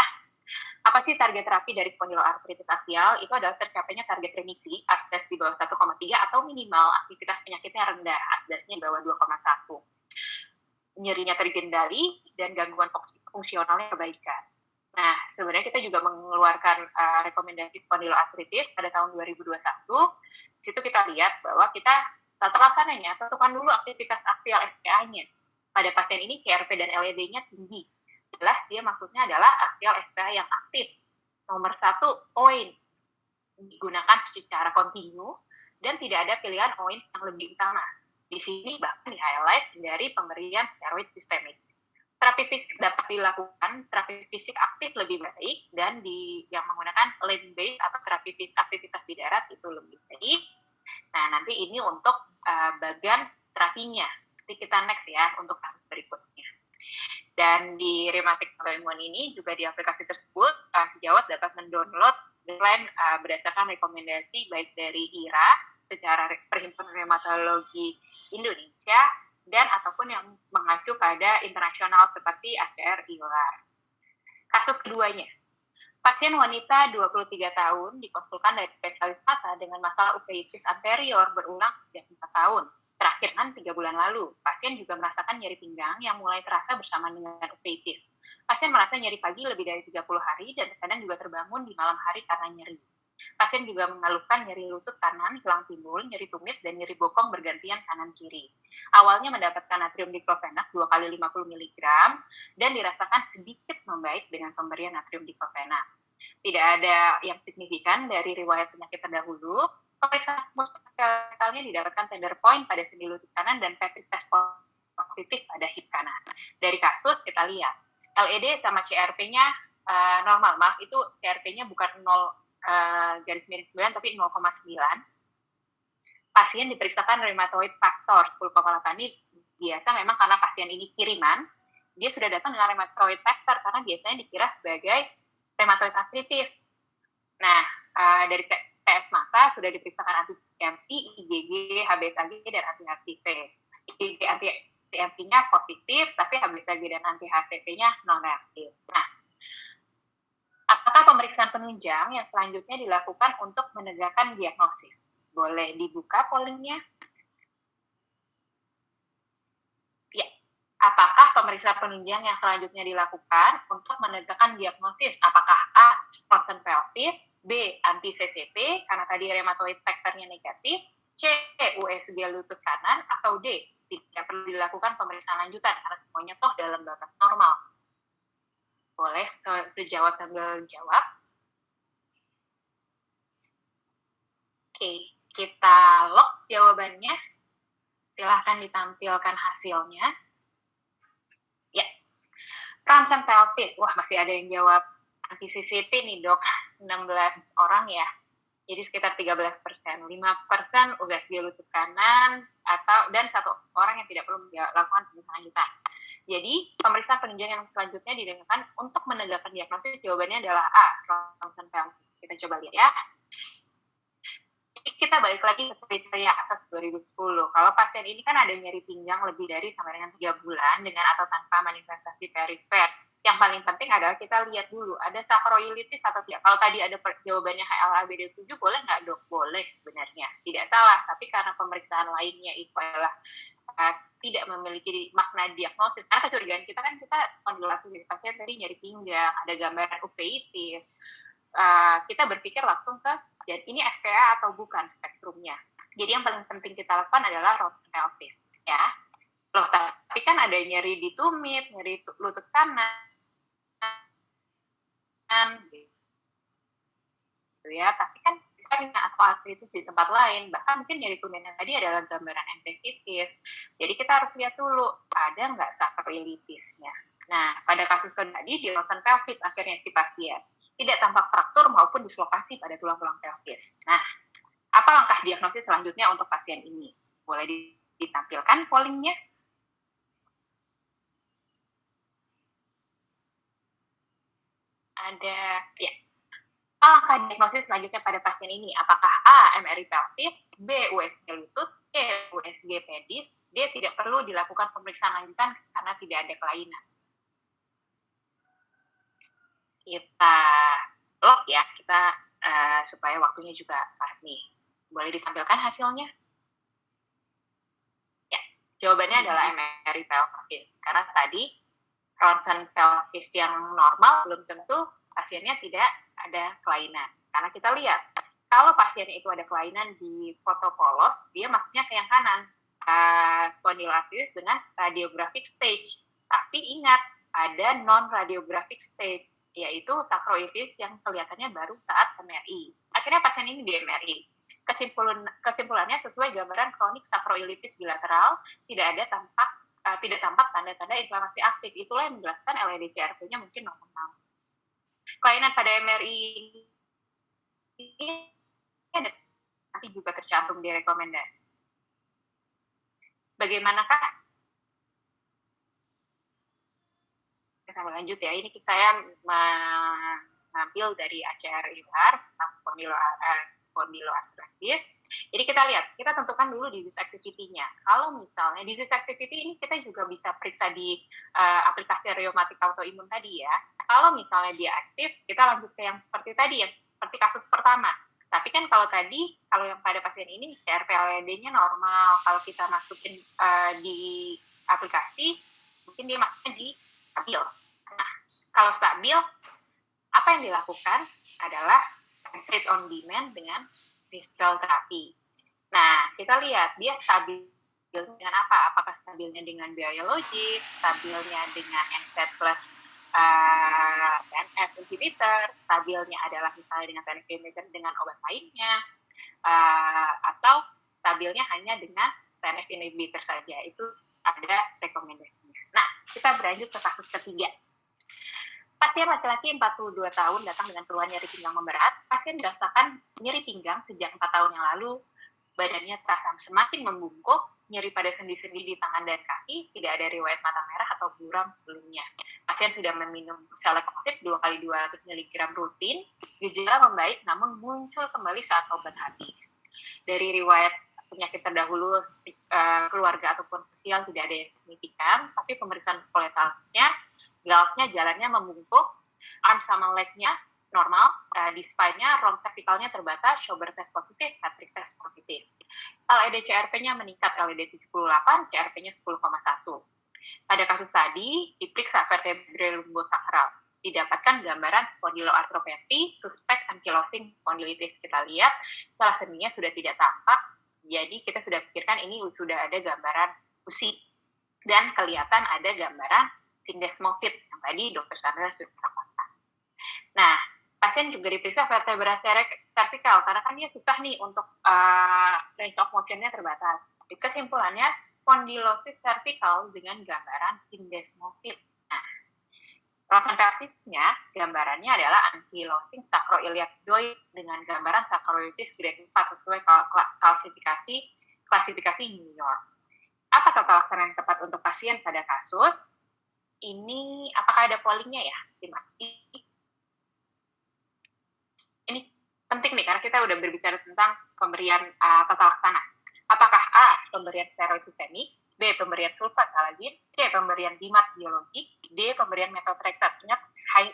Apa sih target terapi dari spondyloartritis aksial? Itu adalah tercapainya target remisi, ASDAS di bawah 1,3 atau minimal aktivitas penyakitnya rendah, ASDAS-nya di bawah 2,1. Nyerinya terkendali dan gangguan fungsionalnya perbaikan. Nah, sebenarnya kita juga mengeluarkan rekomendasi spondyloartritis pada tahun 2021. Di situ kita lihat bahwa kita tata laksananya tentukan dulu aktivitas aksial SPA-nya. Pada pasien ini CRP dan LED-nya tinggi. Jelas dia maksudnya adalah aksial SPA yang aktif. Nomor 1, OAIN digunakan secara kontinu dan tidak ada pilihan OAIN yang lebih utama. Di sini bahkan di-highlight dari pemberian steroid sistemik. Terapi fisik dapat dilakukan, terapi fisik aktif lebih baik, dan yang menggunakan land-based atau terapi fisik aktivitas di darat itu lebih baik. Nah, nanti ini untuk bagian terapinya. Nanti kita next ya untuk kasus berikutnya. Dan di rheumatic autoimmune ini juga di aplikasi tersebut sejawat dapat mendownload guideline berdasarkan rekomendasi baik dari IRA secara Perhimpunan Rheumatologi Indonesia dan ataupun yang mengacu pada internasional seperti ACR ILAR. Kasus keduanya, pasien wanita 23 tahun dikonsulkan dari spesialis mata dengan masalah uveitis anterior berulang sejak 4 tahun. Terakhir kan 3 bulan lalu, pasien juga merasakan nyeri pinggang yang mulai terasa bersama dengan uveitis. Pasien merasa nyeri pagi lebih dari 30 hari dan terkadang juga terbangun di malam hari karena nyeri. Pasien juga mengeluhkan nyeri lutut kanan, hilang timbul, nyeri tumit, dan nyeri bokong bergantian kanan-kiri. Awalnya mendapatkan natrium diklofenak 2 kali 50 mg dan dirasakan sedikit membaik dengan pemberian natrium diklofenak. Tidak ada yang signifikan dari riwayat penyakit terdahulu. Pemeriksaan muskuloskeletalnya didapatkan tender point pada sendi lutut kanan dan Petri test positif pada hip kanan. Dari kasus kita lihat LED sama CRP-nya normal. Maaf, itu CRP-nya bukan 0,9 tapi 0,9. Pasien diperiksakan rheumatoid factor 10,8. Ini biasa memang karena pasien ini kiriman, dia sudah datang dengan rheumatoid factor karena biasanya dikira sebagai rheumatoid arthritis. Nah, dari TS mata sudah diperiksakan anti-CMV, IgG, HBsAg, dan anti-HCV. IgG anti-CMV-nya positif, tapi HBsAg dan anti-HCV-nya non-reaktif. Nah, apakah pemeriksaan penunjang yang selanjutnya dilakukan untuk menegakkan diagnosis? Boleh dibuka pollingnya. Ya, apakah pemeriksaan penunjang yang selanjutnya dilakukan untuk menegakkan diagnosis? Apakah A, ronsen pelvis, B, anti-CCP, karena tadi rheumatoid factor-nya negatif, C, USG lutut kanan, atau D, tidak perlu dilakukan pemeriksaan lanjutan karena semuanya toh dalam batas normal. Boleh sejawat sambil jawab. Oke, kita lock jawabannya. Silahkan ditampilkan hasilnya. Ya, ronsen pelvis. Wah, masih ada yang jawab anti-CCP nih dok, 16 orang ya. Jadi sekitar 13%. 5% USG lutut kanan, dan 1 orang yang tidak perlu melakukan pemeriksaan lanjutan. Jadi, pemeriksaan penunjang yang selanjutnya didengarkan untuk menegakkan diagnosis, jawabannya adalah A, ronsen pelvis. Kita coba lihat ya. kita balik lagi ke kriteria atas 2010. Kalau pasien ini kan ada nyeri pinggang lebih dari sampai dengan 3 bulan dengan atau tanpa manifestasi perifer. Yang paling penting adalah kita lihat dulu ada sakroilitis atau tidak. Kalau tadi ada jawabannya HLA-BD7 boleh nggak dok? Boleh sebenarnya, tidak salah. Tapi karena pemeriksaan lainnya itu adalah tidak memiliki makna diagnosis. Karena kecurigaan kita kan kita kondilasi pasien tadi nyeri pinggang, ada gambaran uveitis. Kita berpikir langsung ke jadi ini SPA atau bukan spektrumnya. Jadi yang paling penting kita lakukan adalah Ronsen pelvis, ya. Loh, tapi kan ada nyeri di tumit, nyeri lutut kanan, gitu ya. Tapi kan bisa atau artritis di tempat lain, bahkan mungkin nyeri tumitnya tadi adalah gambaran entesitis. Jadi kita harus lihat dulu ada nggak sakroilitisnya. Nah, pada kasus tadi di Ronsen pelvis akhirnya si pasien tidak tampak fraktur maupun dislokasi pada tulang-tulang pelvis. Nah, apa langkah diagnosis selanjutnya untuk pasien ini? Boleh ditampilkan pollingnya? Ada, ya. Apa langkah diagnosis selanjutnya pada pasien ini? Apakah A, MRI pelvis, B, USG lutut, C, USG pedis, D, tidak perlu dilakukan pemeriksaan lanjutan karena tidak ada kelainan? Kita lock ya, kita supaya waktunya juga pas nih. Boleh ditampilkan hasilnya? Ya, jawabannya adalah MRI pelvis. Karena tadi Ronsen pelvis yang normal belum tentu pasiennya tidak ada kelainan. Karena kita lihat, kalau pasiennya itu ada kelainan di foto polos, dia masuknya ke yang kanan, spondyloarthritis dengan radiographic stage. Tapi ingat, ada non-radiographic stage, yaitu sakroilitis yang kelihatannya baru saat MRI. Akhirnya pasien ini di MRI. Kesimpulannya sesuai gambaran kronik sakroilitis bilateral, tidak tampak tanda-tanda inflamasi aktif. Itulah yang menjelaskan LEDCRP-nya mungkin normal. Kelainan pada MRI ini ada nanti juga tercantum di rekomendasi. Bagaimanakah? Sampai lanjut ya. Ini saya mengambil dari ACR ILAR spondyloarthritis. Jadi kita lihat, kita tentukan dulu disease activity-nya. Kalau misalnya disease activity ini kita juga bisa periksa di aplikasi rheumatic autoimun tadi ya. Kalau misalnya dia aktif, kita lanjut ke yang seperti tadi ya, seperti kasus pertama. Tapi kan kalau yang pada pasien ini CRP-LED-nya normal. Kalau kita masukin di aplikasi, mungkin dia masuknya di stabil. Nah, kalau stabil, apa yang dilakukan adalah straight on demand dengan physical therapy. Nah, kita lihat dia stabil dengan apa? Apakah stabilnya dengan biologis, stabilnya dengan NSAID plus TNF inhibitor, stabilnya adalah misalnya dengan TNF inhibitor dengan obat lainnya, atau stabilnya hanya dengan TNF inhibitor saja. Itu ada rekomendasinya. Nah, kita berlanjut ke kasus ketiga. Pasien laki-laki 42 tahun datang dengan keluhan nyeri pinggang memberat. Pasien dirasakan nyeri pinggang sejak 4 tahun yang lalu. Badannya terasa semakin membungkuk, nyeri pada sendi-sendi di tangan dan kaki, tidak ada riwayat mata merah atau buram sebelumnya. Pasien sudah meminum selektif 2 kali 200 mg rutin, gejala membaik namun muncul kembali saat obat habis. Dari riwayat penyakit terdahulu keluarga ataupun sosial tidak ada yang signifikan, tapi pemeriksaan koletalnya, galaknya jalannya membungkuk, arm sama leg-nya normal, di spine-nya, rom cervicalnya terbatas, shoulder test positif, matrix test positif. LEDCRP-nya meningkat, LED78, CRP-nya 10,1. Pada kasus tadi, diperiksa vertebrae lumbosakral. Didapatkan gambaran spondyloarthropathy, suspek ankylosing spondylitis. Kita lihat, salah sendinya sudah tidak tampak, jadi kita sudah pikirkan ini sudah ada gambaran usi. Dan kelihatan ada gambaran syndesmophid yang tadi Dr. Sandra sudah katakan. Nah, pasien juga diperiksa vertebra cervical karena kan dia susah nih untuk range of motion-nya terbatas. Kesimpulannya, spondylosis cervical dengan gambaran syndesmophid. Nah, Ronsen pelvisnya gambarannya adalah ankylosing sacroiliac joint dengan gambaran sacroilitis grade 4 sesuai klasifikasi New York. Apa tata laksana yang tepat untuk pasien pada kasus? Ini apakah ada pollingnya ya? Ini penting nih karena kita udah berbicara tentang pemberian tata laksana. Apakah A. pemberian steroid sistemik, B. pemberian sulfasalazin, C. pemberian DMARD biologik, D. pemberian methotrexate. Ingat,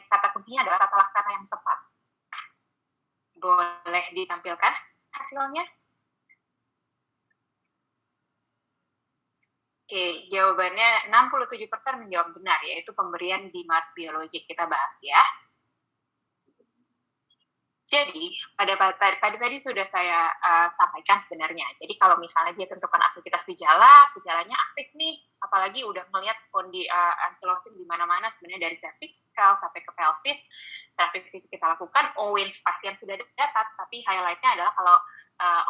kata kuncinya adalah tata laksana yang tepat. Boleh ditampilkan hasilnya? Oke, jawabannya 67% menjawab benar, yaitu pemberian DMARD biologik. Kita bahas ya. Jadi, pada tadi sudah saya sampaikan sebenarnya. Jadi, kalau misalnya dia tentukan aktivitas gejalanya aktif nih, apalagi udah melihat kondisi ankylosing di mana-mana sebenarnya dari cervical sampai ke pelvis, terapi fisik kita lakukan, Owens pasien sudah dapat, tapi highlight-nya adalah kalau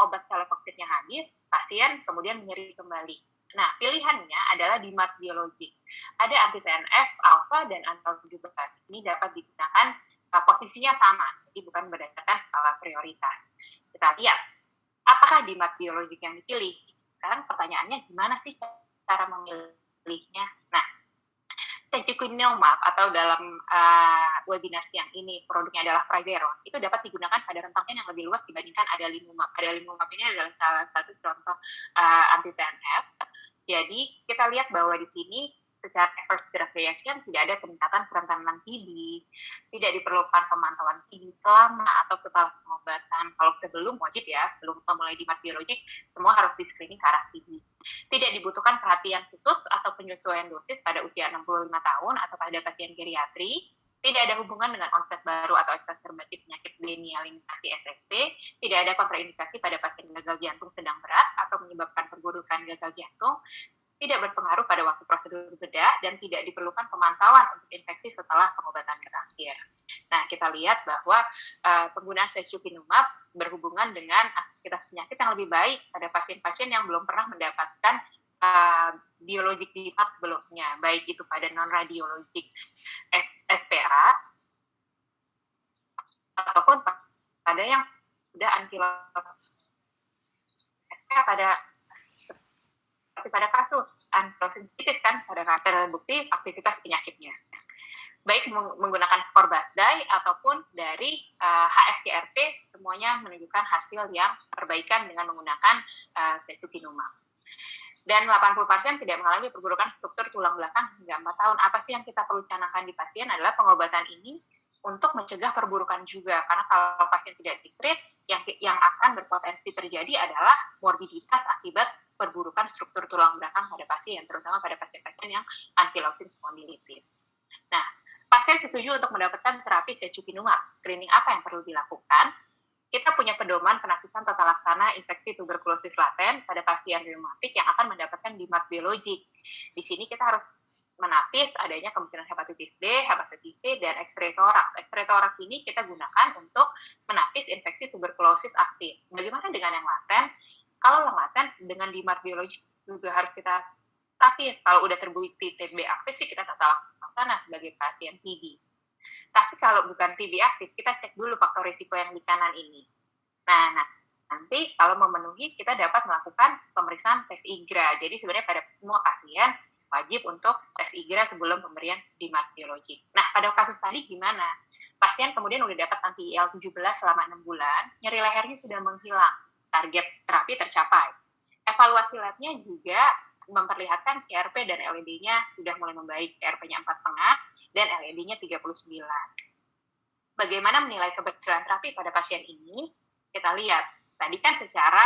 obat celecoxibnya habis, pasien kemudian menyeri kembali. Nah, pilihannya adalah DMARD biologik. Ada anti-TNF, alfa, dan anti-17. Ini dapat digunakan posisinya sama, jadi bukan berdasarkan skala prioritas. Kita lihat, apakah DMARD biologik yang dipilih? Sekarang pertanyaannya, gimana sih cara memilihnya? Nah, secukinumab atau dalam webinar yang ini produknya adalah Prageron, itu dapat digunakan pada rentang yang lebih luas dibandingkan adalimumab. Adalimumab ini adalah salah satu contoh anti-TNF. Jadi kita lihat bahwa di sini secara adverse drug reaction tidak ada peningkatan kerentanan TB, tidak diperlukan pemantauan TB selama atau setelah pengobatan. Kalau sebelum wajib ya, belum memulai DMARD biologik, semua harus di-screening ke arah TB. Tidak dibutuhkan perhatian khusus atau penyesuaian dosis pada usia 65 tahun atau pada pasien geriatri. Tidak ada hubungan dengan onset baru atau eksaserbasi penyakit demyelinating SSP. Tidak ada kontraindikasi pada pasien gagal jantung sedang berat atau menyebabkan perburukan gagal jantung. Tidak berpengaruh pada waktu prosedur bedah dan tidak diperlukan pemantauan untuk infeksi setelah pengobatan berakhir. Nah, kita lihat bahwa penggunaan secukinumab berhubungan dengan aktivitas penyakit yang lebih baik pada pasien-pasien yang belum pernah mendapatkan biologik DMARD sebelumnya, baik itu pada non-radiologik SPA ataupun pada yang sudah ankylosing SPA pada kasus ankylosing kan pada terbukti aktivitas penyakitnya, baik menggunakan skor Basdai ataupun dari HSCRP, semuanya menunjukkan hasil yang perbaikan dengan menggunakan secukinumab. Dan 80% tidak mengalami perburukan struktur tulang belakang hingga 4 tahun. Apa sih yang kita perlu canangkan di pasien adalah pengobatan ini untuk mencegah perburukan juga. Karena kalau pasien tidak di-treat, yang akan berpotensi terjadi adalah morbiditas akibat perburukan struktur tulang belakang pada pasien, terutama pada pasien-pasien yang ankylosing spondylitis. Nah, pasien setuju untuk mendapatkan terapi secukinumab. Screening apa yang perlu dilakukan? Kita punya pedoman penapisan tata laksana infeksi tuberkulosis laten pada pasien reumatik yang akan mendapatkan DMARD biologik. Di sini kita harus menapis adanya kemungkinan hepatitis B, hepatitis C, dan X-ray toraks. X-ray toraks ini kita gunakan untuk menapis infeksi tuberkulosis aktif. Bagaimana dengan yang laten? Kalau yang laten dengan DMARD biologik juga harus kita tapis. Kalau udah terbukti TB aktif sih kita tata laksana sebagai pasien TB. Tapi kalau bukan TB aktif, kita cek dulu faktor risiko yang di kanan ini. Nah, nanti kalau memenuhi, kita dapat melakukan pemeriksaan tes IGRA. Jadi sebenarnya pada semua pasien wajib untuk tes IGRA sebelum pemberian DMARD biologik. Nah, pada kasus tadi gimana? Pasien kemudian udah dapat anti-IL-17 selama 6 bulan, nyeri lehernya sudah menghilang, target terapi tercapai. Evaluasi labnya juga memperlihatkan CRP dan LED-nya sudah mulai membaik, CRP-nya 4,5 dan LED-nya 39. Bagaimana menilai keberhasilan terapi pada pasien ini? Kita lihat, tadi kan secara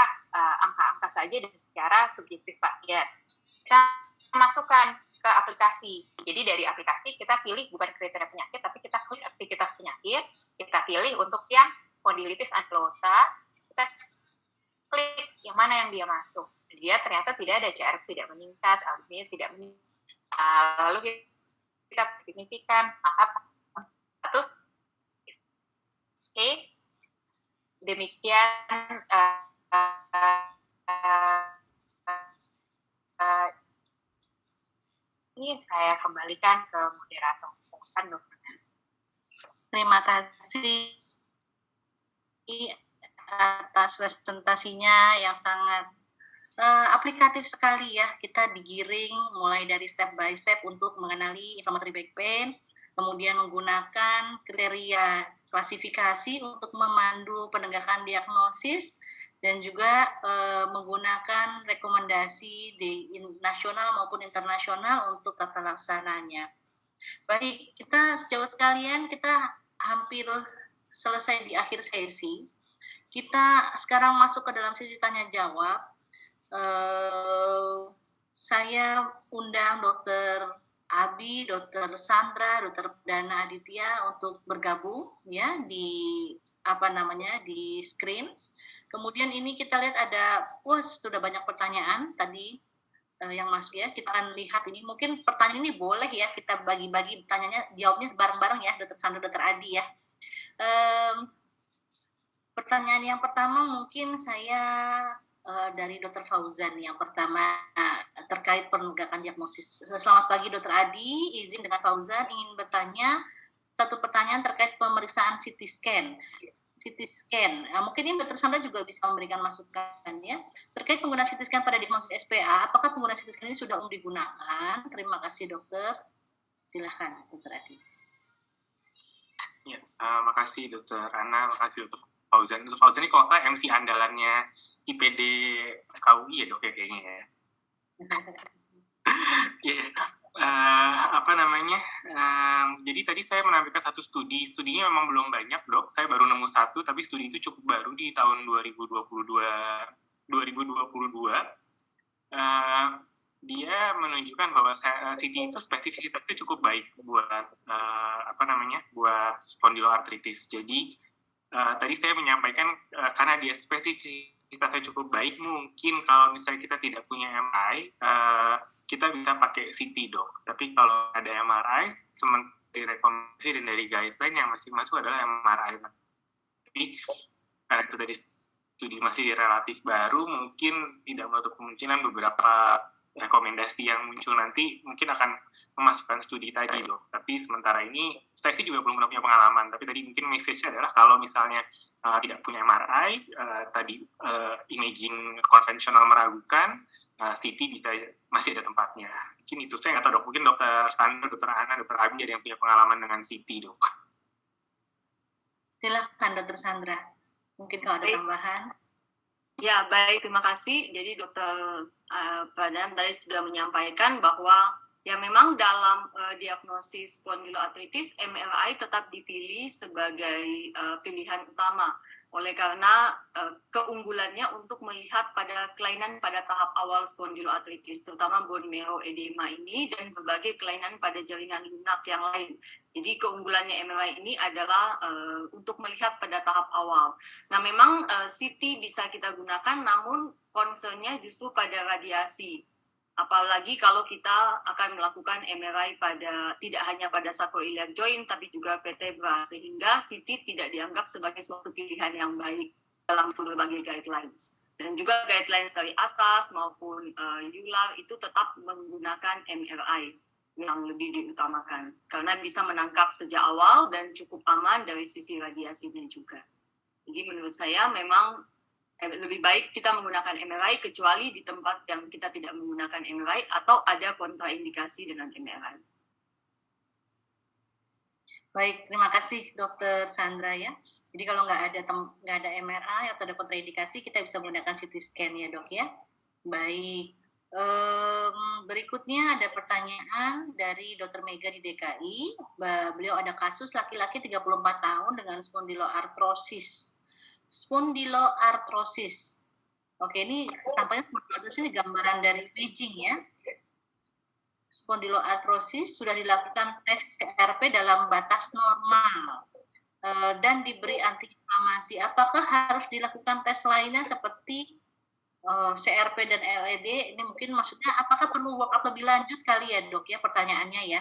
angka-angka saja dan secara subjektif pasien. Kita masukkan ke aplikasi. Jadi dari aplikasi kita pilih bukan kriteria penyakit, tapi kita klik aktivitas penyakit, kita pilih untuk yang spondylitis ankylosa, kita klik yang mana yang dia masuk. Dia ternyata tidak ada CRP tidak meningkat, LD tidak meningkat. Lalu kita signifikan, maka status demikian ini saya kembalikan ke moderator. Terima kasih atas presentasinya yang sangat aplikatif sekali ya. Kita digiring mulai dari step by step untuk mengenali inflammatory back pain, kemudian menggunakan kriteria klasifikasi untuk memandu penegakan diagnosis dan juga menggunakan rekomendasi di nasional maupun internasional untuk tata laksananya. Baik, kita sejauh sekalian kita hampir selesai di akhir sesi. Kita sekarang masuk ke dalam sesi tanya jawab. Saya undang Dr. Abi, Dr. Sandra, Dr. Dana Aditya untuk bergabung ya di di screen. Kemudian ini kita lihat ada, sudah banyak pertanyaan tadi yang masuk ya. Kita akan lihat ini, mungkin pertanyaan ini boleh ya kita bagi-bagi pertanyaannya, jawabnya bareng-bareng ya, Dr. Sandra, Dr. Adi ya. Pertanyaan yang pertama mungkin saya dari Dr. Fauzan yang pertama terkait penegakan diagnosis. Selamat pagi Dr. Adi, izin dengan Fauzan ingin bertanya satu pertanyaan terkait pemeriksaan CT scan. Mungkin ini Dr. Sandra juga bisa memberikan masukan ya. Terkait penggunaan CT scan pada diagnosis SPA, apakah penggunaan CT scan ini sudah digunakan? Terima kasih dokter. Silahkan Dr. Adi. Ya, makasih Dr. Ana, makasih Dr. Fauzan. Dr. Fauzan ini kalau nggak MC andalannya IPD FKUI ya dok ya kayaknya ya. Jadi tadi saya menampilkan satu studinya memang belum banyak dok, saya baru nemu satu, tapi studi itu cukup baru di tahun 2022. Dia menunjukkan bahwa CT itu spesifisitasnya cukup baik buat buat spondyloartritis. Jadi tadi saya menyampaikan karena dia spesifisitasnya cukup baik, mungkin kalau misalnya kita tidak punya MRI, kita bisa pakai CT dok. Tapi kalau ada MRI, sementara rekomendasi dan dari guideline yang masih masuk adalah MRI. Tapi karena itu dari studi masih relatif baru, mungkin tidak menutup kemungkinan beberapa rekomendasi yang muncul nanti mungkin akan memasukkan studi tadi dok. Tapi sementara ini saya sih juga belum punya pengalaman. Tapi tadi mungkin message-nya adalah kalau misalnya tidak punya MRI, imaging konvensional meragukan, CT bisa masih ada tempatnya. Mungkin itu saya nggak tahu dok. Mungkin Dr. Sandra, Dr. Ana, Dr. Abi ada yang punya pengalaman dengan CT dok. Silakan Dr. Sandra. Mungkin kalau ada tambahan. Ya, baik, terima kasih. Jadi Dr. Pradhan tadi sudah menyampaikan bahwa ya memang dalam diagnosis spondyloartritis, MRI tetap dipilih sebagai pilihan utama. Oleh karena keunggulannya untuk melihat pada kelainan pada tahap awal spondyloartritis, terutama bone marrow edema ini dan berbagai kelainan pada jaringan lunak yang lain. Jadi keunggulannya MRI ini adalah untuk melihat pada tahap awal. Nah memang CT bisa kita gunakan, namun concern-nya justru pada radiasi. Apalagi kalau kita akan melakukan MRI tidak hanya pada sacroiliac joint, tapi juga vertebra, sehingga CT tidak dianggap sebagai suatu pilihan yang baik dalam berbagai guidelines. Dan juga guidelines dari ASAS maupun EULAR itu tetap menggunakan MRI yang lebih diutamakan, karena bisa menangkap sejak awal dan cukup aman dari sisi radiasinya juga. Jadi menurut saya memang lebih baik kita menggunakan MRI kecuali di tempat yang kita tidak menggunakan MRI atau ada kontraindikasi dengan MRI. Baik, terima kasih Dr. Sandra ya. Jadi kalau nggak ada MRI atau ada kontraindikasi, kita bisa menggunakan CT scan ya dok ya. Baik, berikutnya ada pertanyaan dari Dr. Mega di DKI. Beliau ada kasus laki-laki 34 tahun dengan spondyloartrosis. Oke, ini tampaknya ini gambaran dari imaging ya. Spondyloartrosis sudah dilakukan tes CRP dalam batas normal dan diberi antiinflamasi. Apakah harus dilakukan tes lainnya seperti CRP dan LED? Ini mungkin maksudnya apakah perlu work up lebih lanjut kali ya dok ya, pertanyaannya ya.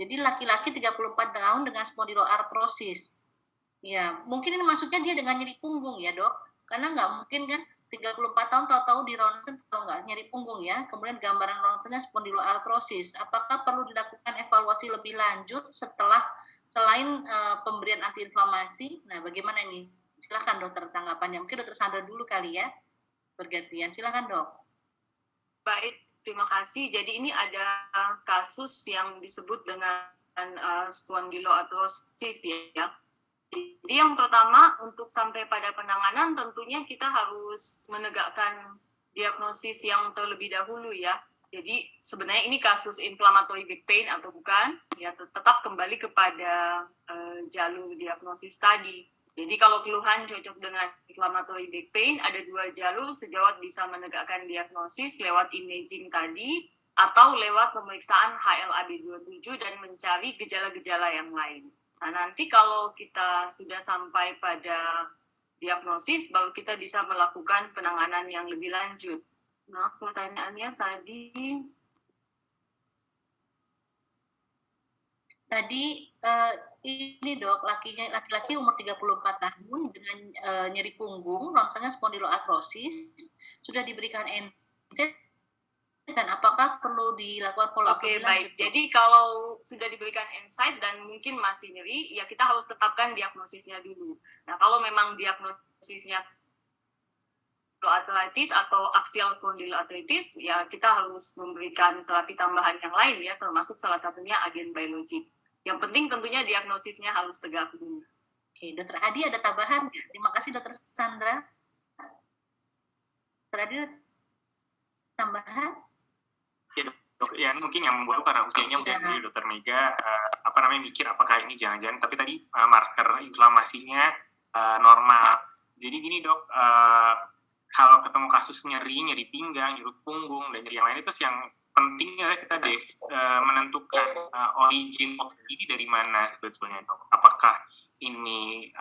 Jadi laki-laki 34 tahun dengan spondyloartrosis. Ya, mungkin ini maksudnya dia dengan nyeri punggung ya dok, karena nggak mungkin kan 34 tahun tahu-tahu di ronsen kalau nggak nyeri punggung ya, kemudian gambaran ronsennya spondyloartrosis. Apakah perlu dilakukan evaluasi lebih lanjut selain pemberian antiinflamasi? Nah, bagaimana ini? Silakan dokter tanggapannya. Mungkin dokter Sandra dulu kali ya, bergantian. Silakan dok. Baik, terima kasih. Jadi ini ada kasus yang disebut dengan spondyloartrosis ya. Jadi yang pertama, untuk sampai pada penanganan tentunya kita harus menegakkan diagnosis yang terlebih dahulu ya. Jadi sebenarnya ini kasus inflammatory back pain atau bukan, ya tetap kembali kepada jalur diagnosis tadi. Jadi kalau keluhan cocok dengan inflammatory back pain, ada 2 jalur sejawat bisa menegakkan diagnosis lewat imaging tadi, atau lewat pemeriksaan HLA-B27 dan mencari gejala-gejala yang lain. Nah, nanti kalau kita sudah sampai pada diagnosis, baru kita bisa melakukan penanganan yang lebih lanjut. Nah, pertanyaannya tadi... Ini dok, laki-laki umur 34 tahun dengan nyeri punggung, rongsennya spondyloartrosis, sudah diberikan NSAID dan apakah perlu dilakukan follow-up Oke, lebih lanjut? baik. Jadi kalau sudah diberikan NSAID dan mungkin masih nyeri, ya kita harus tetapkan diagnosisnya dulu. Nah, kalau memang diagnosisnya spondyloartritis atau axial spondyloartritis, ya kita harus memberikan terapi tambahan yang lain ya, termasuk salah satunya agen biologik. Yang penting tentunya diagnosisnya harus tegak dulu. Oke, Dokter Adi ada tambahan? Terima kasih Dokter Sandra. Dokter Adi ada tambahan? Ya mungkin yang membuat karena usianya udah dari Dokter Mega mikir apakah ini jangan-jangan, tapi tadi marker inflamasinya normal. Jadi gini dok, kalau ketemu kasus nyeri pinggang, nyeri punggung, dan nyeri yang lain itu yang pentingnya kita menentukan origin of ini dari mana sebetulnya dok. Apakah ini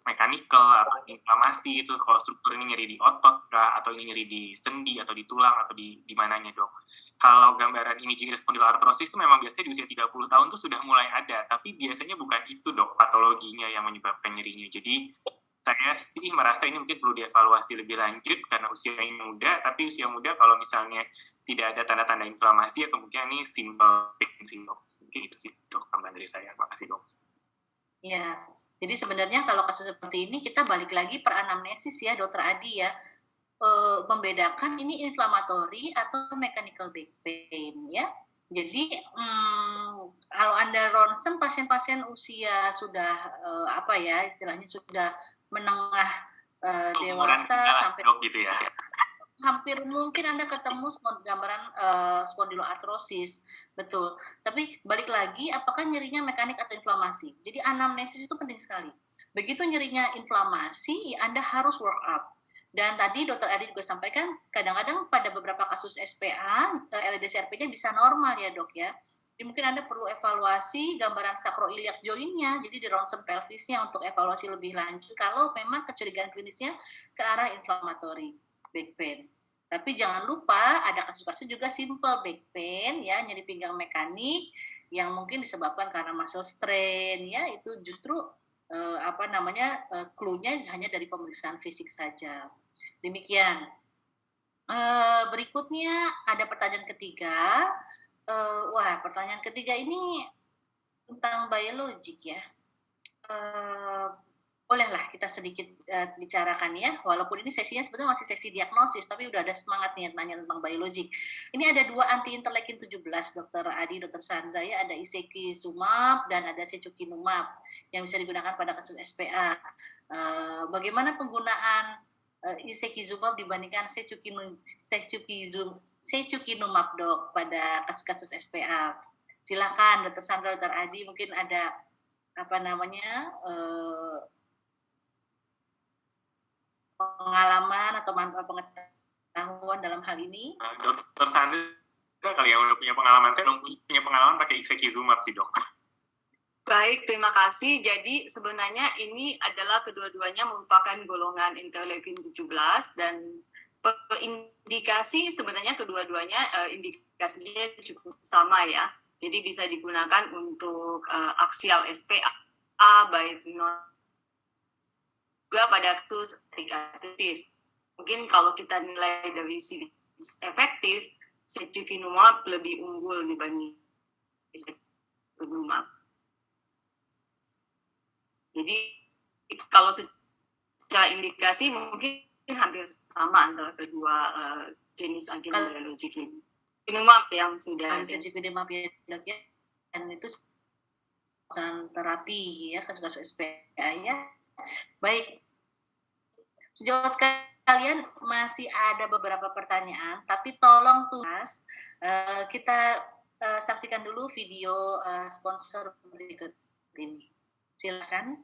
mechanical atau inflamasi, itu kalau struktur ini nyeri di otot kah, atau ini nyeri di sendi atau di tulang atau di mananya dok. Kalau gambaran imaging spondyloartrosis itu memang biasanya di usia 30 tahun tuh sudah mulai ada, tapi biasanya bukan itu dok patologinya yang menyebabkan nyerinya. Jadi saya sih merasa ini mungkin perlu dievaluasi lebih lanjut karena usianya muda, tapi usia muda kalau misalnya tidak ada tanda-tanda inflamasi ya kemungkinan ini simple pain sih dok. Mungkin itu sih dok tambahan dari saya. Terima kasih dok. Ya, jadi sebenarnya kalau kasus seperti ini kita balik lagi per anamnesis ya Dokter Adi ya, membedakan ini inflammatory atau mechanical back pain ya. Jadi kalau Anda ronsen pasien-pasien usia sudah istilahnya sudah menengah dewasa sampai dok gitu ya. Hampir mungkin Anda ketemu gambaran spondyloartrosis, betul. Tapi balik lagi, apakah nyerinya mekanik atau inflamasi? Jadi anamnesis itu penting sekali. Begitu nyerinya inflamasi, Anda harus work up. Dan tadi Dokter Adi juga sampaikan, kadang-kadang pada beberapa kasus SPA, LEDCRP-nya bisa normal ya dok ya. Jadi mungkin Anda perlu evaluasi gambaran sacroiliac joint-nya, jadi di ronsen pelvisnya untuk evaluasi lebih lanjut kalau memang kecurigaan klinisnya ke arah inflammatory back pain. Tapi jangan lupa ada kasus-kasus juga simple back pain ya, nyeri pinggang mekanik yang mungkin disebabkan karena muscle strain ya, itu justru clue-nya hanya dari pemeriksaan fisik saja. Demikian. Berikutnya ada pertanyaan ketiga. Pertanyaan ketiga ini tentang biologik ya. Bolehlah kita sedikit bicarakan ya, walaupun ini sesinya sebetulnya masih sesi diagnosis, tapi udah ada semangat nih nanya tentang biologik. Ini ada 2 anti-interleukin 17, Dokter Adi, Dokter Sandra ya, ada Izekizumab dan ada Secukinumab yang bisa digunakan pada kasus SPA. Bagaimana penggunaan Izekizumab dibandingkan Secukinumab dok pada kasus-kasus SPA? Silakan Dokter Sandra, Dokter Adi, mungkin ada pengalaman atau pengetahuan dalam hal ini? Dokter Sandra kali ya udah punya pengalaman. Saya belum punya pengalaman pakai Izekizumab sih dok. Baik, terima kasih. Jadi sebenarnya ini adalah kedua-duanya merupakan golongan interleukin 17 dan indikasi sebenarnya kedua-duanya indikasinya cukup sama ya. Jadi bisa digunakan untuk axial SPA, baik juga pada kasus artritis. Mungkin kalau kita nilai dari sisi efektif, Secukinumab lebih unggul dibanding Secukinumab. Jadi kalau secara indikasi mungkin hampir sama antara kedua jenis agen biologik ini. Secukinumab yang sudah Secukinumab ya dok ya, dan itu pengawasan terapi ya kasus-kasus SPA ya. Baik, sejauh sekalian masih ada beberapa pertanyaan, tapi tolong tulis. Kita saksikan dulu video sponsor berikut ini. Silakan.